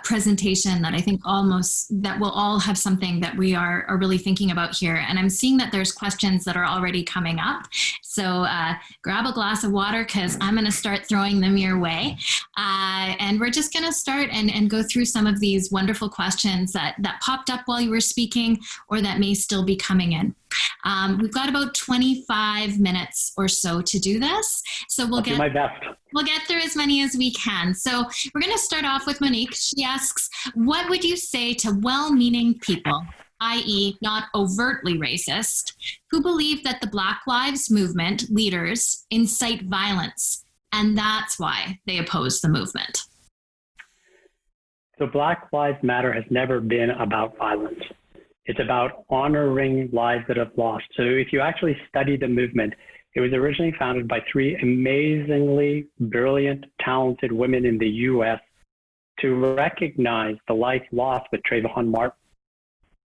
presentation that I think that we'll all have something that we are really thinking about here. And I'm seeing that there's questions that are already coming up. So grab a glass of water because I'm going to start throwing them your way. And we're just going to start and go through some of these wonderful questions that popped up while you were speaking or that may still be coming in. We've got about 25 minutes or so to do this. So I'll do my best. We'll get through as many as we can. So we're going to start off with Monique. She asks, what would you say to well-meaning people, i.e. not overtly racist, who believe that the Black Lives Movement leaders incite violence, and that's why they oppose the movement? So Black Lives Matter has never been about violence. It's about honoring lives that have lost. So if you actually study the movement, it was originally founded by 3 amazingly brilliant, talented women in the U.S. to recognize the life lost with Trayvon Martin.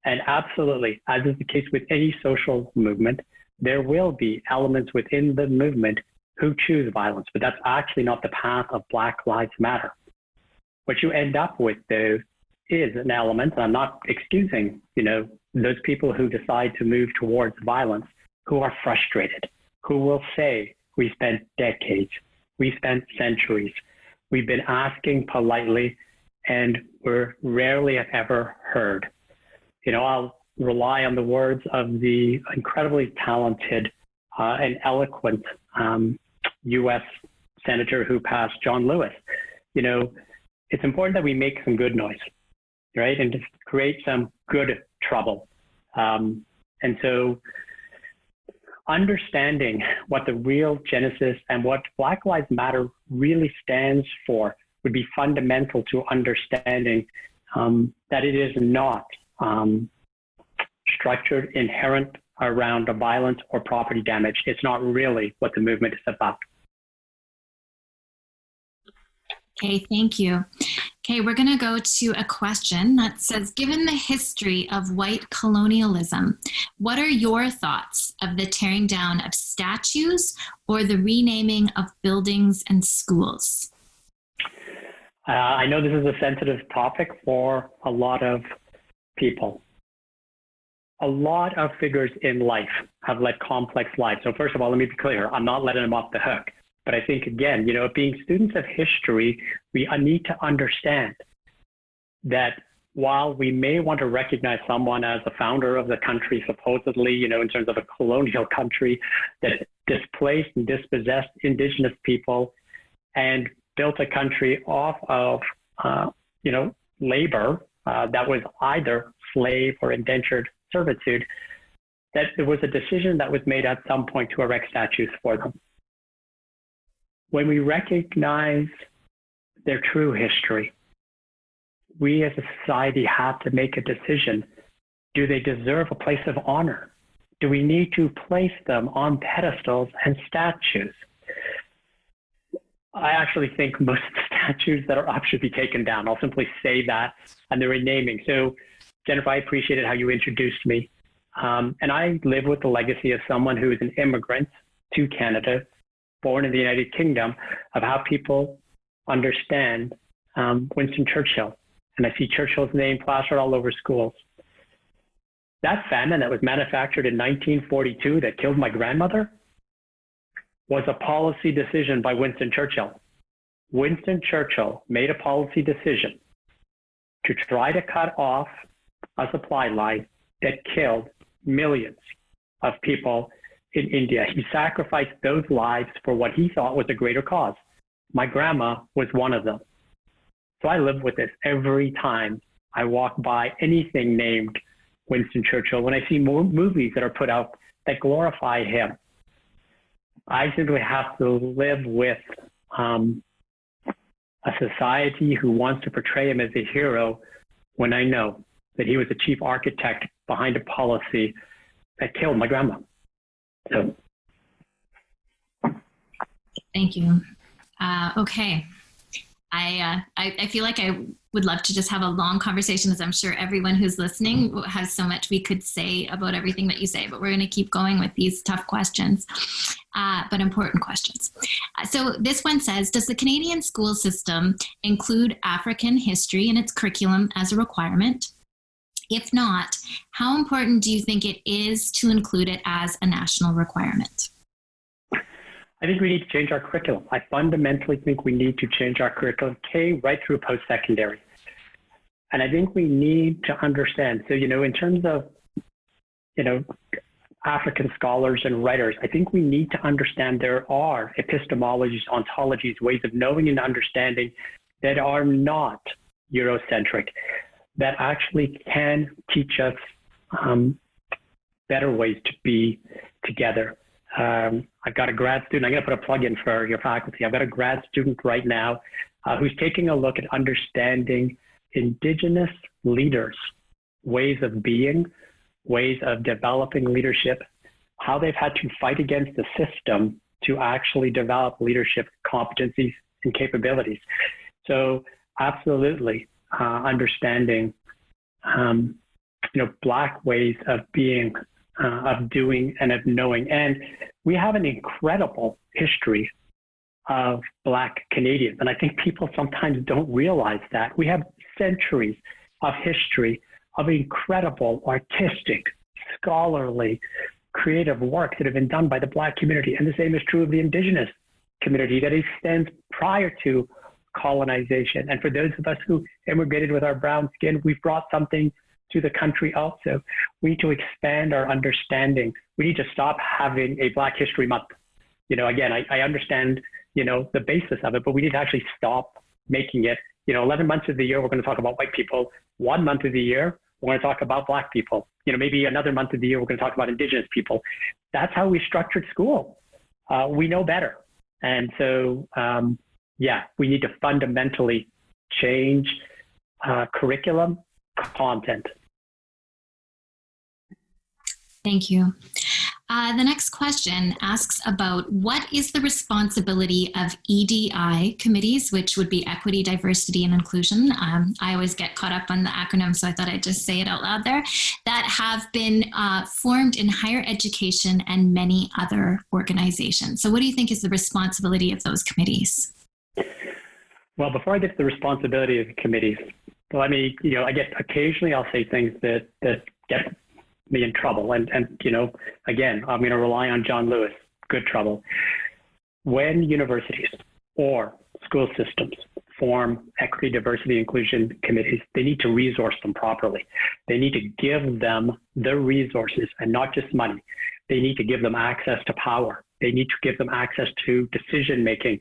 And absolutely, as is the case with any social movement, there will be elements within the movement who choose violence, but that's actually not the path of Black Lives Matter. What you end up with, though, is an element, and I'm not excusing, those people who decide to move towards violence, who are frustrated, who will say, we spent decades, we spent centuries, we've been asking politely, and we're rarely have ever heard. I'll rely on the words of the incredibly talented and eloquent U.S. Senator who passed, John Lewis. It's important that we make some good noise, right? And just create some good trouble. And so understanding what the real genesis and what Black Lives Matter really stands for would be fundamental to understanding that it is not structured, inherent around the violence or property damage. It's not really what the movement is about. Okay, thank you. Okay, we're going to go to a question that says, given the history of white colonialism, what are your thoughts of the tearing down of statues or the renaming of buildings and schools? I know this is a sensitive topic for a lot of people. A lot of figures in life have led complex lives. So first of all, let me be clear. I'm not letting them off the hook. But I think, again, being students of history, we need to understand that while we may want to recognize someone as the founder of the country, supposedly, in terms of a colonial country that displaced and dispossessed Indigenous people and built a country off of, labor that was either slave or indentured servitude, that there was a decision that was made at some point to erect statues for them. When we recognize their true history, we as a society have to make a decision. Do they deserve a place of honor? Do we need to place them on pedestals and statues? I actually think most of the statues that are up should be taken down. I'll simply say that, and the renaming. So, Jennifer, I appreciated how you introduced me. And I live with the legacy of someone who is an immigrant to Canada, born in the United Kingdom, of how people understand Winston Churchill. And I see Churchill's name plastered all over schools. That famine that was manufactured in 1942 that killed my grandmother was a policy decision by Winston Churchill. Winston Churchill made a policy decision to try to cut off a supply line that killed millions of people in India. He sacrificed those lives for what he thought was a greater cause. My grandma was one of them. So I live with this every time I walk by anything named Winston Churchill. When I see more movies that are put out that glorify him, I simply have to live with a society who wants to portray him as a hero when I know that he was the chief architect behind a policy that killed my grandma. So. Thank you. Okay. I feel like I would love to just have a long conversation, as I'm sure everyone who's listening has so much we could say about everything that you say, but we're going to keep going with these tough questions, but important questions. So this one says, does the Canadian school system include African history in its curriculum as a requirement? If not, how important do you think it is to include it as a national requirement? I think we need to change our curriculum. I fundamentally think we need to change our curriculum, K right through post-secondary. And I think we need to understand, so, in terms of, African scholars and writers, I think we need to understand there are epistemologies, ontologies, ways of knowing and understanding that are not Eurocentric, that actually can teach us better ways to be together. I've got a grad student, I'm going to put a plug in for your faculty. I've got a grad student right now who's taking a look at understanding Indigenous leaders, ways of being, ways of developing leadership, how they've had to fight against the system to actually develop leadership competencies and capabilities. So absolutely understanding, Black ways of being of doing and of knowing. And we have an incredible history of Black Canadians. And I think people sometimes don't realize that. We have centuries of history of incredible artistic, scholarly, creative work that have been done by the Black community. And the same is true of the Indigenous community that extends prior to colonization. And for those of us who immigrated with our brown skin, we've brought something to the country also. We need to expand our understanding. We need to stop having a Black History Month. You know, again, I understand, you know, the basis of it, but we need to actually stop making it, you know, 11 months of the year, we're going to talk about white people. 1 month of the year, we're going to talk about Black people. You know, maybe another month of the year, we're going to talk about Indigenous people. That's how we structured school. We know better. And so, yeah, we need to fundamentally change curriculum content. Thank you. The next question asks about what is the responsibility of EDI committees, which would be equity, diversity, and inclusion. I always get caught up on the acronym, so I thought I'd just say it out loud there, that have been formed in higher education and many other organizations. So what do you think is the responsibility of those committees? Well, before I get to the responsibility of the committees, let me, you know, occasionally I'll say things that get me in trouble. And you know, again, I'm going to rely on John Lewis, good trouble. When universities or school systems form equity, diversity, inclusion committees, they need to resource them properly. They need to give them the resources and not just money. They need to give them access to power. They need to give them access to decision-making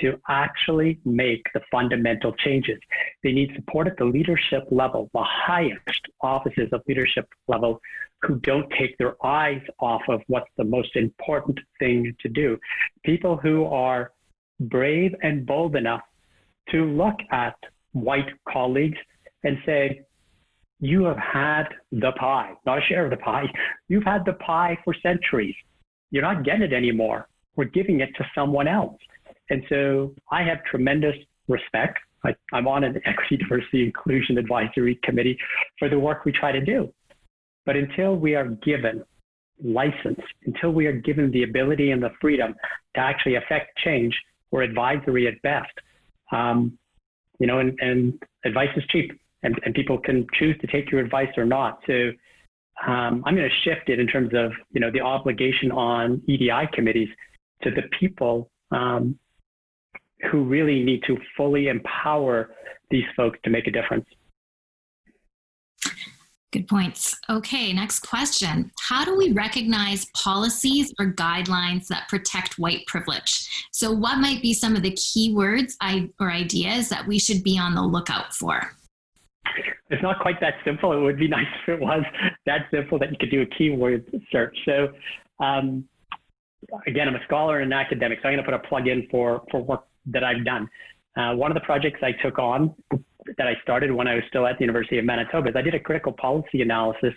to actually make the fundamental changes. They need support at the leadership level, the highest offices of leadership level, who don't take their eyes off of what's the most important thing to do. People who are brave and bold enough to look at white colleagues and say, you have had the pie, not a share of the pie. You've had the pie for centuries. You're not getting it anymore. We're giving it to someone else. And so I have tremendous respect. I'm on an equity, diversity, inclusion advisory committee for the work we try to do. But until we are given license, until we are given the ability and the freedom to actually affect change, we're advisory at best. You know, and advice is cheap, and people can choose to take your advice or not. So I'm going to shift it in terms of, you know, the obligation on EDI committees to the people who really need to fully empower these folks to make a difference. Good points. Okay, next question. How do we recognize policies or guidelines that protect white privilege? So what might be some of the keywords or ideas that we should be on the lookout for? It's not quite that simple. It would be nice if it was that simple that you could do a keyword search. So again, I'm a scholar and an academic, so I'm going to put a plug in for work that I've done. One of the projects I took on that I started when I was still at the University of Manitoba is I did a critical policy analysis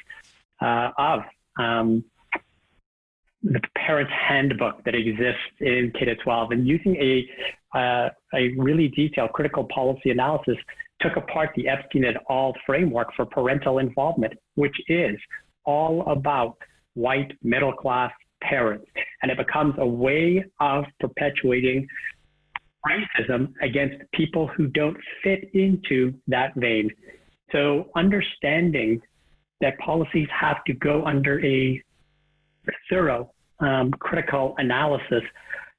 of the parent's handbook that exists in K-12, and using a really detailed critical policy analysis, took apart the Epstein et al. Framework for parental involvement, which is all about white middle-class parents. And it becomes a way of perpetuating racism against people who don't fit into that vein. So understanding that policies have to go under a thorough critical analysis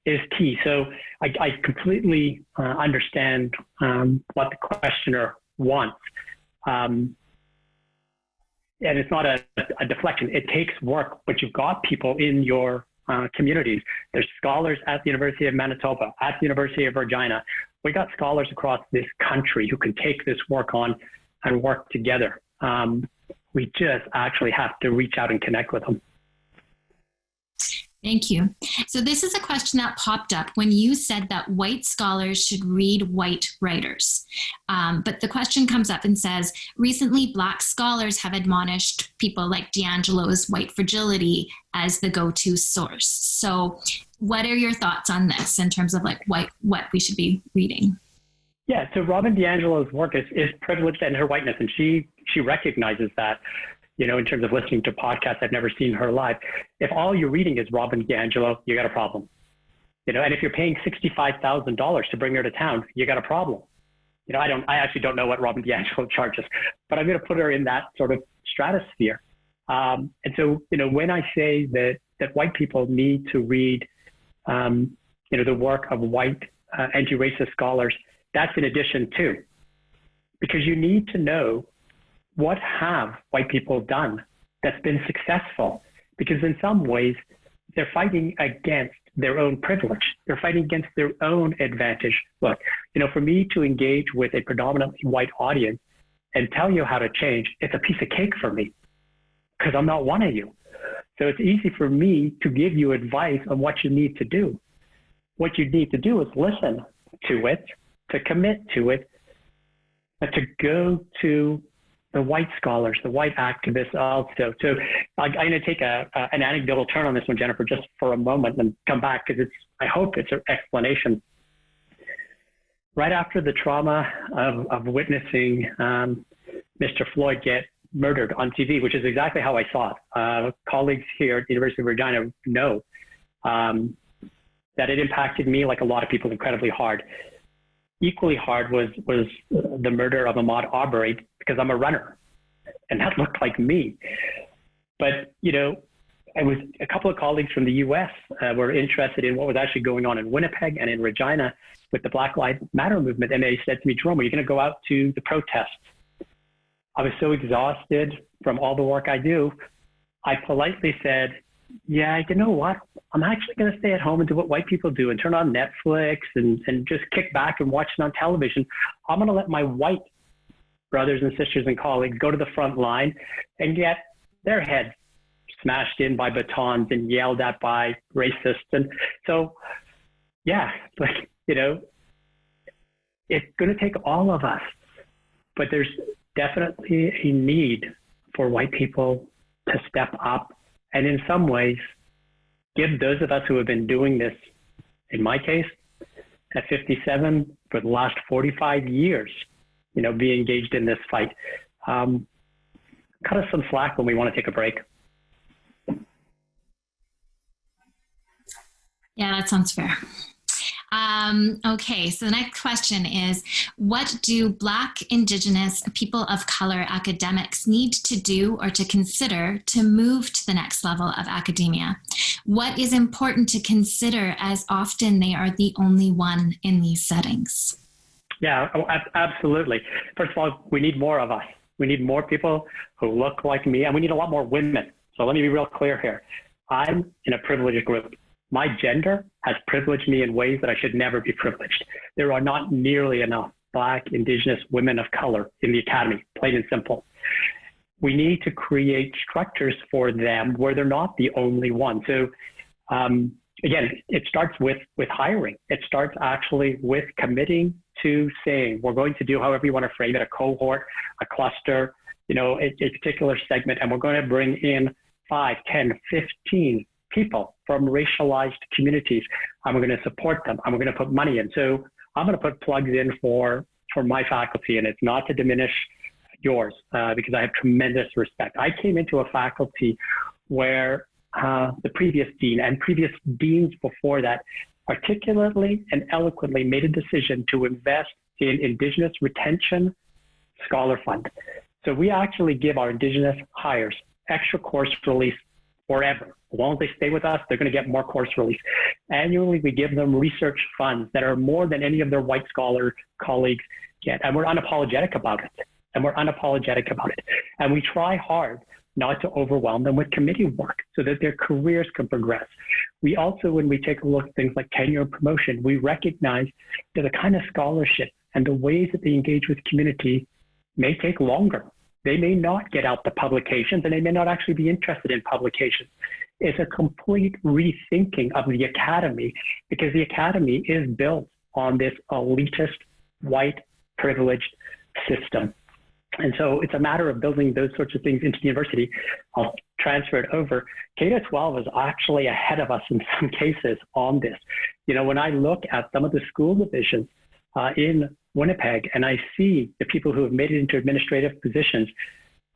is key. So I completely understand what the questioner wants. And it's not a deflection. It takes work, but you've got people in your communities. There's scholars at the University of Manitoba, at the University of Regina. We got scholars across this country who can take this work on and work together. We just actually have to reach out and connect with them. Thank you. So this is a question that popped up when you said that white scholars should read white writers. But the question comes up and says, recently Black scholars have admonished people like D'Angelo's White Fragility as the go-to source. So what are your thoughts on this in terms of like what we should be reading? Yeah, so Robin DiAngelo's work is privileged in her whiteness, and she recognizes that. in terms of listening to podcasts I've never seen her live. If all you're reading is Robin DiAngelo, you got a problem. And if you're paying $65,000 to bring her to town, you got a problem. I actually don't know what Robin DiAngelo charges, but I'm going to put her in that sort of stratosphere. And so, when I say that white people need to read, the work of white anti-racist scholars, that's in addition too, because you need to know what have white people done that's been successful, because in some ways they're fighting against their own privilege. They're fighting against their own advantage. Look, for me to engage with a predominantly white audience and tell you how to change, it's a piece of cake for me because I'm not one of you. So it's easy for me to give you advice on what you need to do. What you need to do is listen to it, to commit to it, but to go to the white scholars, the white activists also. So I'm going to take an anecdotal turn on this one, Jennifer, just for a moment and come back because I hope it's an explanation. Right after the trauma of witnessing Mr. Floyd get murdered on TV, which is exactly how I saw it. Colleagues here at the University of Regina know that it impacted me, like a lot of people, incredibly hard. Equally hard was the murder of Ahmaud Arbery, because I'm a runner, and that looked like me. But, it was a couple of colleagues from the U.S. Were interested in what was actually going on in Winnipeg and in Regina with the Black Lives Matter movement, and they said to me, Jerome, are you going to go out to the protests? I was so exhausted from all the work I do, I politely said, yeah, you know what? I'm actually going to stay at home and do what white people do and turn on Netflix and just kick back and watch it on television. I'm going to let my white brothers and sisters and colleagues go to the front line and get their heads smashed in by batons and yelled at by racists. And so, yeah, it's going to take all of us, but there's definitely a need for white people to step up and in some ways give those of us who have been doing this, in my case, at 57 for the last 45 years, be engaged in this fight. Cut us some slack when we want to take a break. Yeah, that sounds fair. Okay, so the next question is, what do Black, Indigenous, people of color academics need to do or to consider to move to the next level of academia? What is important to consider, as often they are the only one in these settings? Yeah, absolutely. First of all, we need more of us. We need more people who look like me, and we need a lot more women. So let me be real clear here. I'm in a privileged group. My gender has privileged me in ways that I should never be privileged. There are not nearly enough Black, Indigenous, women of color in the academy, plain and simple. We need to create structures for them where they're not the only one. So again, it starts with hiring. It starts actually with committing to saying, we're going to do, however you want to frame it, a cohort, a cluster, a particular segment, and we're going to bring in 5, 10, 15 people from racialized communities, and we're going to support them, and we're going to put money in. So I'm going to put plugs in for my faculty, and it's not to diminish yours, because I have tremendous respect. I came into a faculty where the previous dean and previous deans before that articulately and eloquently made a decision to invest in Indigenous Retention Scholar Fund. So we actually give our Indigenous hires extra course release forever. As long as they stay with us, they're going to get more course release. Annually, we give them research funds that are more than any of their white scholar colleagues get. And we're unapologetic about it. And we try hard not to overwhelm them with committee work so that their careers can progress. We also, when we take a look at things like tenure and promotion, we recognize that the kind of scholarship and the ways that they engage with community may take longer. They may not get out the publications, and they may not actually be interested in publications. It's a complete rethinking of the academy, because the academy is built on this elitist, white, privileged system. And so it's a matter of building those sorts of things into the university. I'll transfer it over. K-12 is actually ahead of us in some cases on this. When I look at some of the school divisions in Winnipeg, and I see the people who have made it into administrative positions,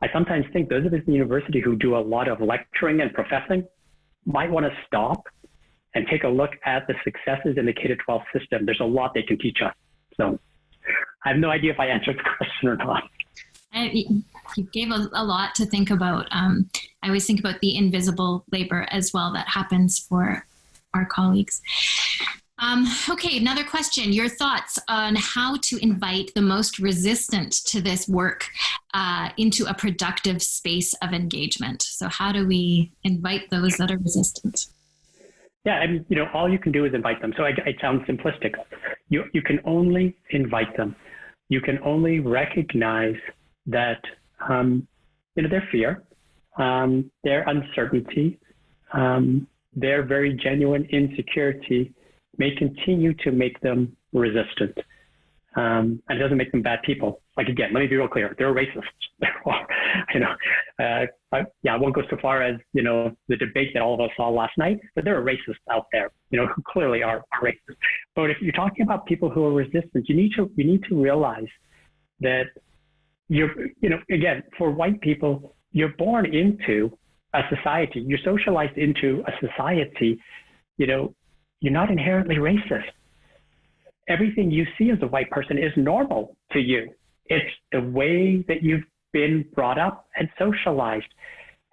I sometimes think those of us in the university who do a lot of lecturing and professing might want to stop and take a look at the successes in the K-12 system. There's a lot they can teach us. So I have no idea if I answered the question or not. You gave a lot to think about. I always think about the invisible labor as well that happens for our colleagues. Okay, another question. Your thoughts on how to invite the most resistant to this work into a productive space of engagement. So how do we invite those that are resistant? Yeah, I mean, all you can do is invite them. So it sounds simplistic. You can only invite them. You can only recognize that, their fear, their uncertainty, their very genuine insecurity may continue to make them resistant. And it doesn't make them bad people. Like, again, let me be real clear. They're racists. I won't go so far as, the debate that all of us saw last night, but there are racists out there, who clearly are racist. But if you're talking about people who are resistant, you need to realize that again, for white people, you're born into a society, you're socialized into a society, you're not inherently racist. Everything you see as a white person is normal to you. It's the way that you've been brought up and socialized.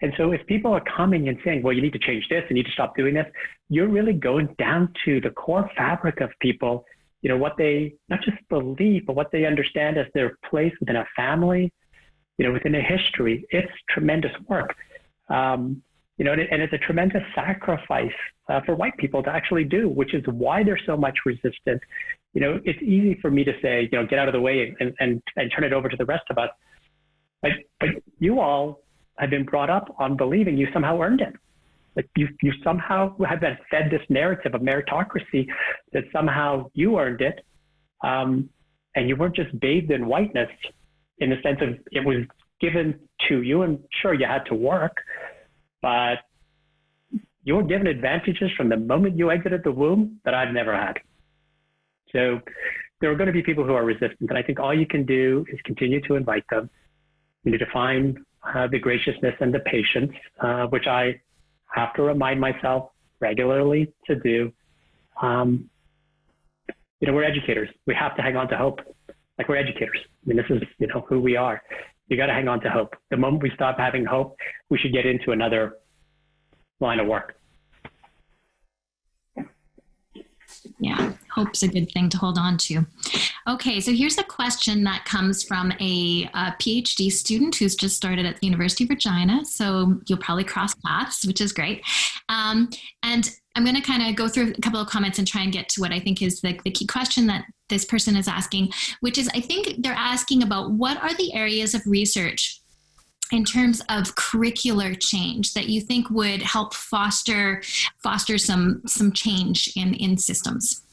And so if people are coming and saying, well, you need to change this, you need to stop doing this, you're really going down to the core fabric of people, what they not just believe, but what they understand as their place within a family, within a history. It's tremendous work. And it's a tremendous sacrifice for white people to actually do, which is why there's so much resistance. It's easy for me to say, get out of the way and turn it over to the rest of us. But you all have been brought up on believing you somehow earned it. Like you somehow have been fed this narrative of meritocracy that somehow you earned it. And you weren't just bathed in whiteness in the sense of it was given to you, and sure, you had to work, but you were given advantages from the moment you exited the womb that I've never had. So there are going to be people who are resistant, and I think all you can do is continue to invite them. You need to find the graciousness and the patience, which I have to remind myself regularly to do. We're educators. We have to hang on to hope. Like, we're educators. I mean, this is, who we are. You got to hang on to hope. The moment we stop having hope, we should get into another line of work. Yeah, hope's a good thing to hold on to. Okay, so here's a question that comes from a PhD student who's just started at the University of Regina. So you'll probably cross paths, which is great. And I'm going to kind of go through a couple of comments and try and get to what I think is the key question that this person is asking, which is, I think they're asking about what are the areas of research in terms of curricular change that you think would help foster some change in systems?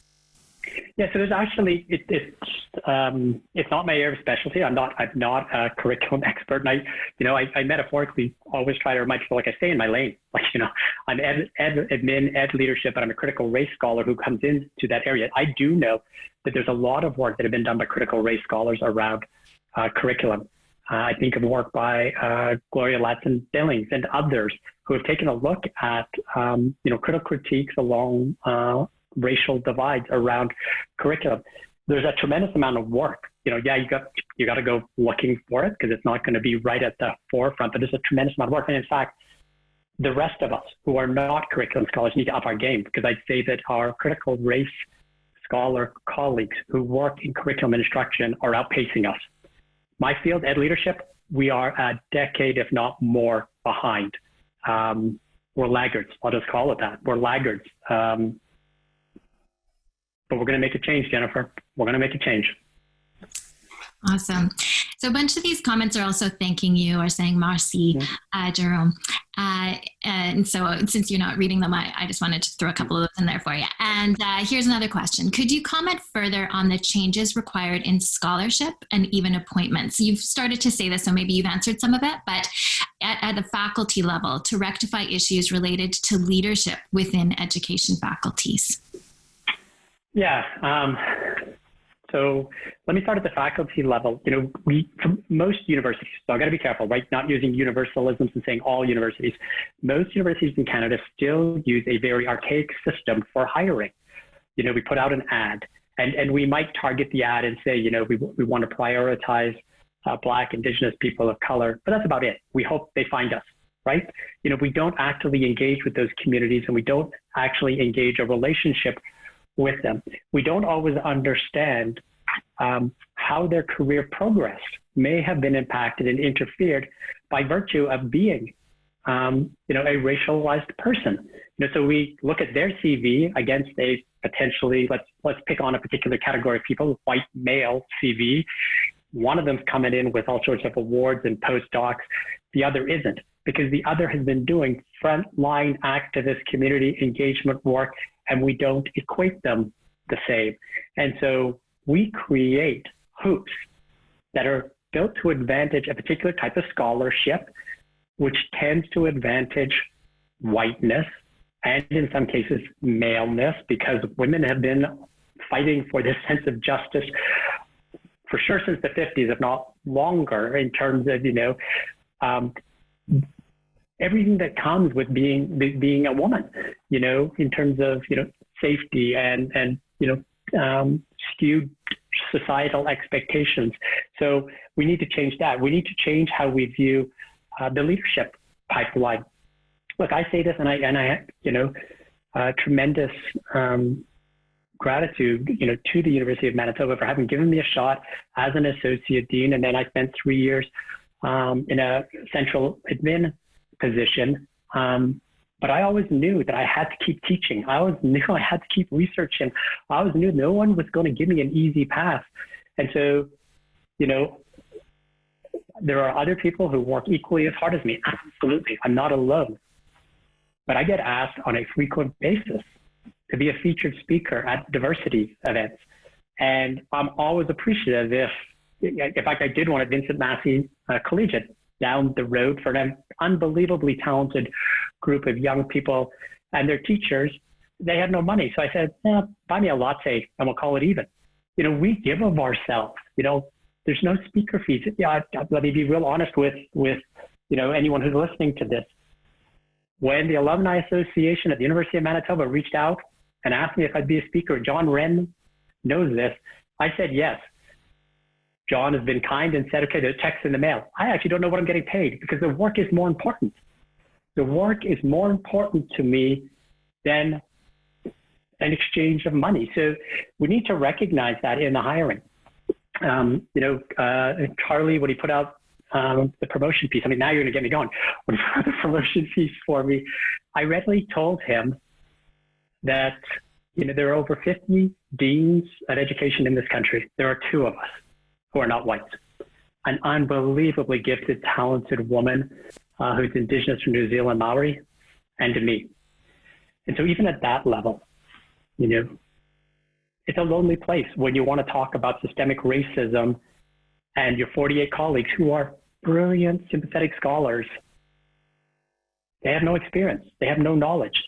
Yeah, so there's actually it's not my area of specialty. I'm not a curriculum expert, and I metaphorically always try to remind people, like, I stay in my lane. Like, I'm admin leadership, but I'm a critical race scholar who comes into that area. I do know that there's a lot of work that have been done by critical race scholars around curriculum. I think of work by Gloria Ladson-Billings and others who have taken a look at critical critiques along racial divides around curriculum. There's a tremendous amount of work. You got to go looking for it because it's not going to be right at the forefront. But there's a tremendous amount of work, and in fact, the rest of us who are not curriculum scholars need to up our game, because I'd say that our critical race scholar colleagues who work in curriculum instruction are outpacing us. My field, ed leadership, we are a decade, if not more, behind. We're laggards. I'll just call it that. We're laggards. But we're going to make a change, Jennifer. We're going to make a change. Awesome. So a bunch of these comments are also thanking you or saying merci, Jerome. And so since you're not reading them, I just wanted to throw a couple of those in there for you. And here's another question. Could you comment further on the changes required in scholarship and even appointments? You've started to say this, so maybe you've answered some of it, but at the faculty level to rectify issues related to leadership within education faculties. Yeah. So let me start at the faculty level. For most universities, so I got to be careful, right? Not using universalisms and saying all universities. Most universities in Canada still use a very archaic system for hiring. We put out an ad, and we might target the ad and say, we want to prioritize Black, Indigenous, people of color, but that's about it. We hope they find us, right? We don't actively engage with those communities, and we don't actually engage a relationship with them. We don't always understand how their career progress may have been impacted and interfered by virtue of being, a racialized person. So we look at their CV against a potentially, let's pick on a particular category of people, white male CV. One of them's coming in with all sorts of awards and postdocs. The other isn't, because the other has been doing frontline activist community engagement work, and we don't equate them the same. And so we create hoops that are built to advantage a particular type of scholarship, which tends to advantage whiteness and in some cases maleness, because women have been fighting for this sense of justice for sure since the 50s, if not longer, in terms of, everything that comes with being a woman, in terms of, safety and skewed societal expectations. So we need to change that. We need to change how we view the leadership pipeline. Look, I say this, and I tremendous gratitude, to the University of Manitoba for having given me a shot as an associate dean, and then I spent 3 years in a central admin position. But I always knew that I had to keep teaching. I always knew I had to keep researching. I always knew no one was going to give me an easy path. And so, there are other people who work equally as hard as me. Absolutely. I'm not alone. But I get asked on a frequent basis to be a featured speaker at diversity events. And I'm always appreciative if in fact, I did one at Vincent Massey Collegiate down the road for an unbelievably talented group of young people and their teachers. They had no money. So I said, buy me a latte and we'll call it even. We give of ourselves, there's no speaker fees. Let me be real honest with anyone who's listening to this. When the Alumni Association at the University of Manitoba reached out and asked me if I'd be a speaker, John Wren knows this, I said yes. John has been kind and said, okay, the check's in the mail. I actually don't know what I'm getting paid because the work is more important. The work is more important to me than an exchange of money. So we need to recognize that in the hiring. Charlie, when he put out the promotion piece, now you're going to get me going. When he put out the promotion piece for me, I readily told him that, there are over 50 deans of education in this country. There are 2 of us who are not white. An unbelievably gifted, talented woman who's Indigenous from New Zealand, Maori, and me. And so even at that level, it's a lonely place when you want to talk about systemic racism and your 48 colleagues who are brilliant, sympathetic scholars. They have no experience. They have no knowledge.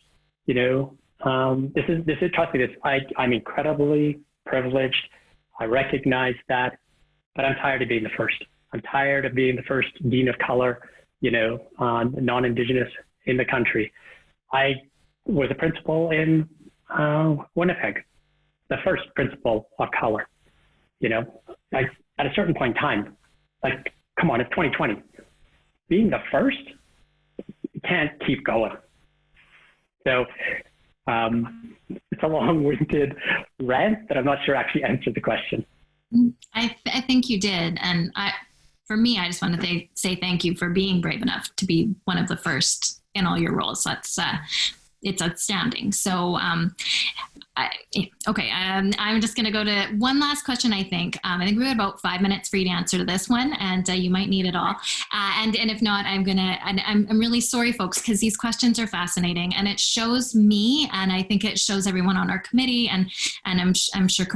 This is trust me, I'm incredibly privileged. I recognize that, but I'm tired of being the first. I'm tired of being the first dean of color, non-Indigenous in the country. I was a principal in Winnipeg, the first principal of color. At a certain point in time, come on, it's 2020. Being the first, you can't keep going. So it's a long-winded rant that I'm not sure actually answered the question. I think you did. And for me, I just want to say thank you for being brave enough to be one of the first in all your roles. That's it's outstanding. So, I'm just going to go to one last question. I think we have about 5 minutes for you to answer to this one, and you might need it all. And if not, I'm really sorry, folks, because these questions are fascinating, and it shows me, and I think it shows everyone on our committee, and I'm sure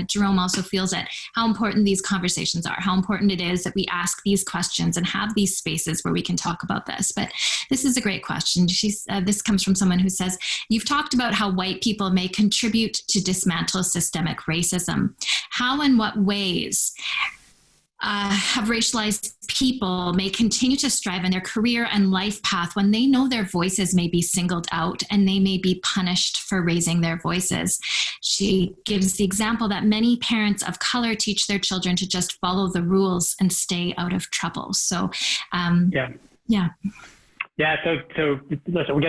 Jerome also feels it, how important these conversations are, how important it is that we ask these questions and have these spaces where we can talk about this. But this is a great question. This comes from someone who says, you've talked about how white people may contribute contribute to dismantle systemic racism? How and what ways have racialized people may continue to strive in their career and life path when they know their voices may be singled out and they may be punished for raising their voices? She gives the example that many parents of color teach their children to just follow the rules and stay out of trouble. So, yeah. So listen,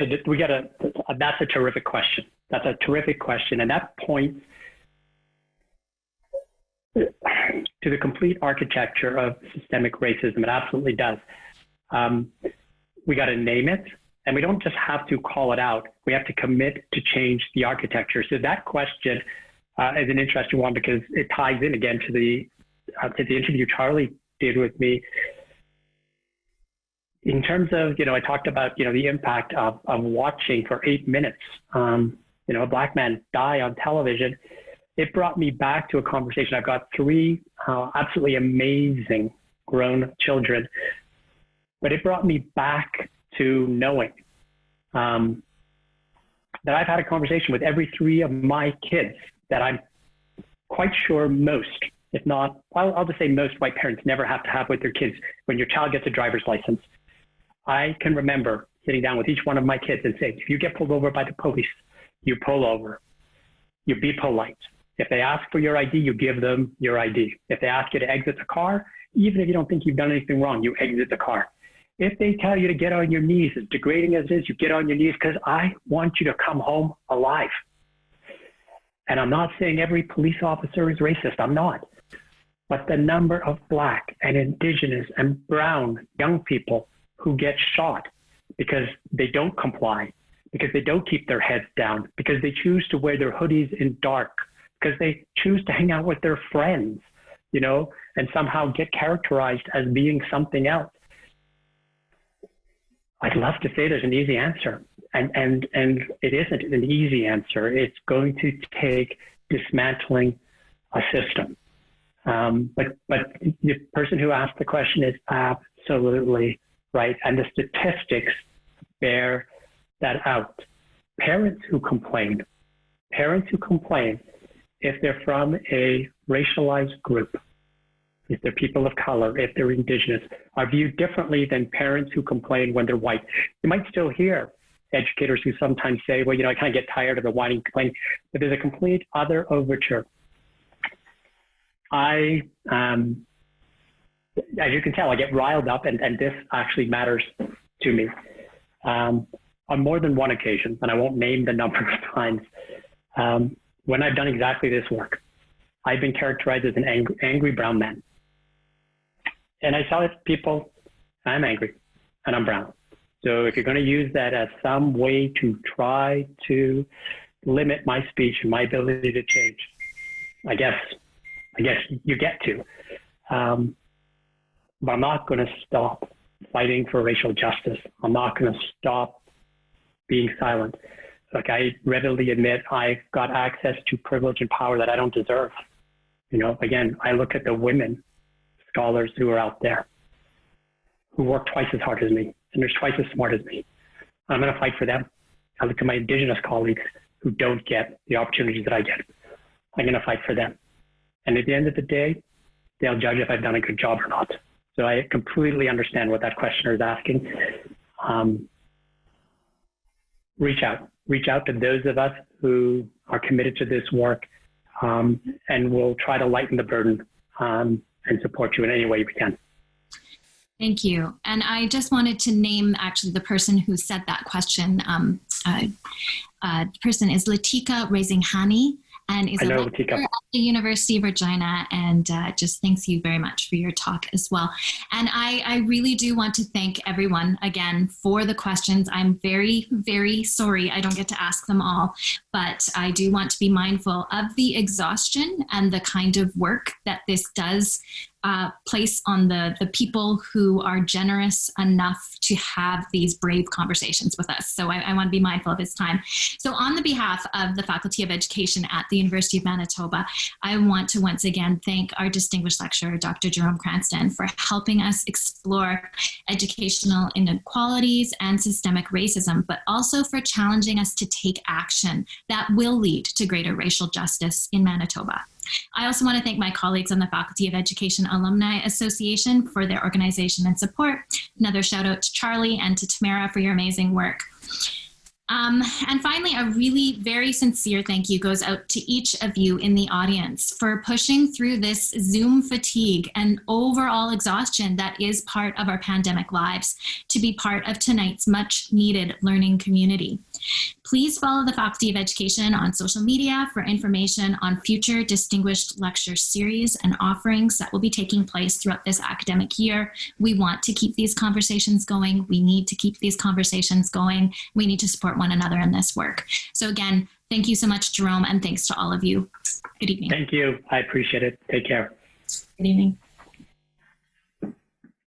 that's a terrific question. That's a terrific question. And that points to the complete architecture of systemic racism. It absolutely does. We got to name it, and we don't just have to call it out. We have to commit to change the architecture. So that question is an interesting one because it ties in again to the interview Charlie did with me. In terms of, I talked about, the impact of watching for 8 minutes, a black man die on television. It brought me back to a conversation. I've got 3 absolutely amazing grown children, but it brought me back to knowing that I've had a conversation with every 3 of my kids that I'm quite sure most, if not, I'll just say most white parents never have to have with their kids when your child gets a driver's license. I can remember sitting down with each one of my kids and saying, if you get pulled over by the police, you pull over, you be polite. If they ask for your ID, you give them your ID. If they ask you to exit the car, even if you don't think you've done anything wrong, you exit the car. If they tell you to get on your knees, as degrading as it is, you get on your knees because I want you to come home alive. And I'm not saying every police officer is racist. I'm not. But the number of Black and Indigenous and brown young people who get shot because they don't comply, because they don't keep their heads down, because they choose to wear their hoodies in dark, because they choose to hang out with their friends, and somehow get characterized as being something else. I'd love to say there's an easy answer, and it isn't an easy answer. It's going to take dismantling a system. But the person who asked the question is absolutely right, and the statistics bear that out. Parents who complain, if they're from a racialized group, if they're people of color, if they're Indigenous, are viewed differently than parents who complain when they're white. You might still hear educators who sometimes say, well, I kind of get tired of the whining complaining, but there's a complete other overture. As you can tell, I get riled up, and this actually matters to me. On more than one occasion, and I won't name the number of times, when I've done exactly this work, I've been characterized as an angry brown man. And I tell people, I'm angry and I'm brown. So if you're going to use that as some way to try to limit my speech and my ability to change, I guess you get to. But I'm not going to stop fighting for racial justice. I'm not going to stop being silent. Like, I readily admit I've got access to privilege and power that I don't deserve. Again, I look at the women scholars who are out there who work twice as hard as me and they're twice as smart as me. I'm going to fight for them. I look at my Indigenous colleagues who don't get the opportunities that I get. I'm going to fight for them. And at the end of the day, they'll judge if I've done a good job or not. So I completely understand what that questioner is asking. Reach out to those of us who are committed to this work, and we'll try to lighten the burden and support you in any way we can. Thank you. And I just wanted to name actually the person who said that question. The person is Latika Razinghani, and is a lecturer at the University of Regina, and just thanks you very much for your talk as well. And I really do want to thank everyone again for the questions. I'm very, very sorry I don't get to ask them all, but I do want to be mindful of the exhaustion and the kind of work that this does place on the people who are generous enough to have these brave conversations with us. So I want to be mindful of his time. So on the behalf of the Faculty of Education at the University of Manitoba, I want to once again thank our distinguished lecturer, Dr. Jerome Cranston, for helping us explore educational inequalities and systemic racism, but also for challenging us to take action that will lead to greater racial justice in Manitoba. I also want to thank my colleagues on the Faculty of Education Alumni Association for their organization and support. Another shout out to Charlie and to Tamara for your amazing work. And finally, a really very sincere thank you goes out to each of you in the audience for pushing through this Zoom fatigue and overall exhaustion that is part of our pandemic lives to be part of tonight's much needed learning community. Please follow the Faculty of Education on social media for information on future distinguished lecture series and offerings that will be taking place throughout this academic year. We want to keep these conversations going. We need to keep these conversations going. We need to support one another in this work. So again, thank you so much, Jerome, and thanks to all of you. Good evening. Thank you. I appreciate it. Take care. Good evening.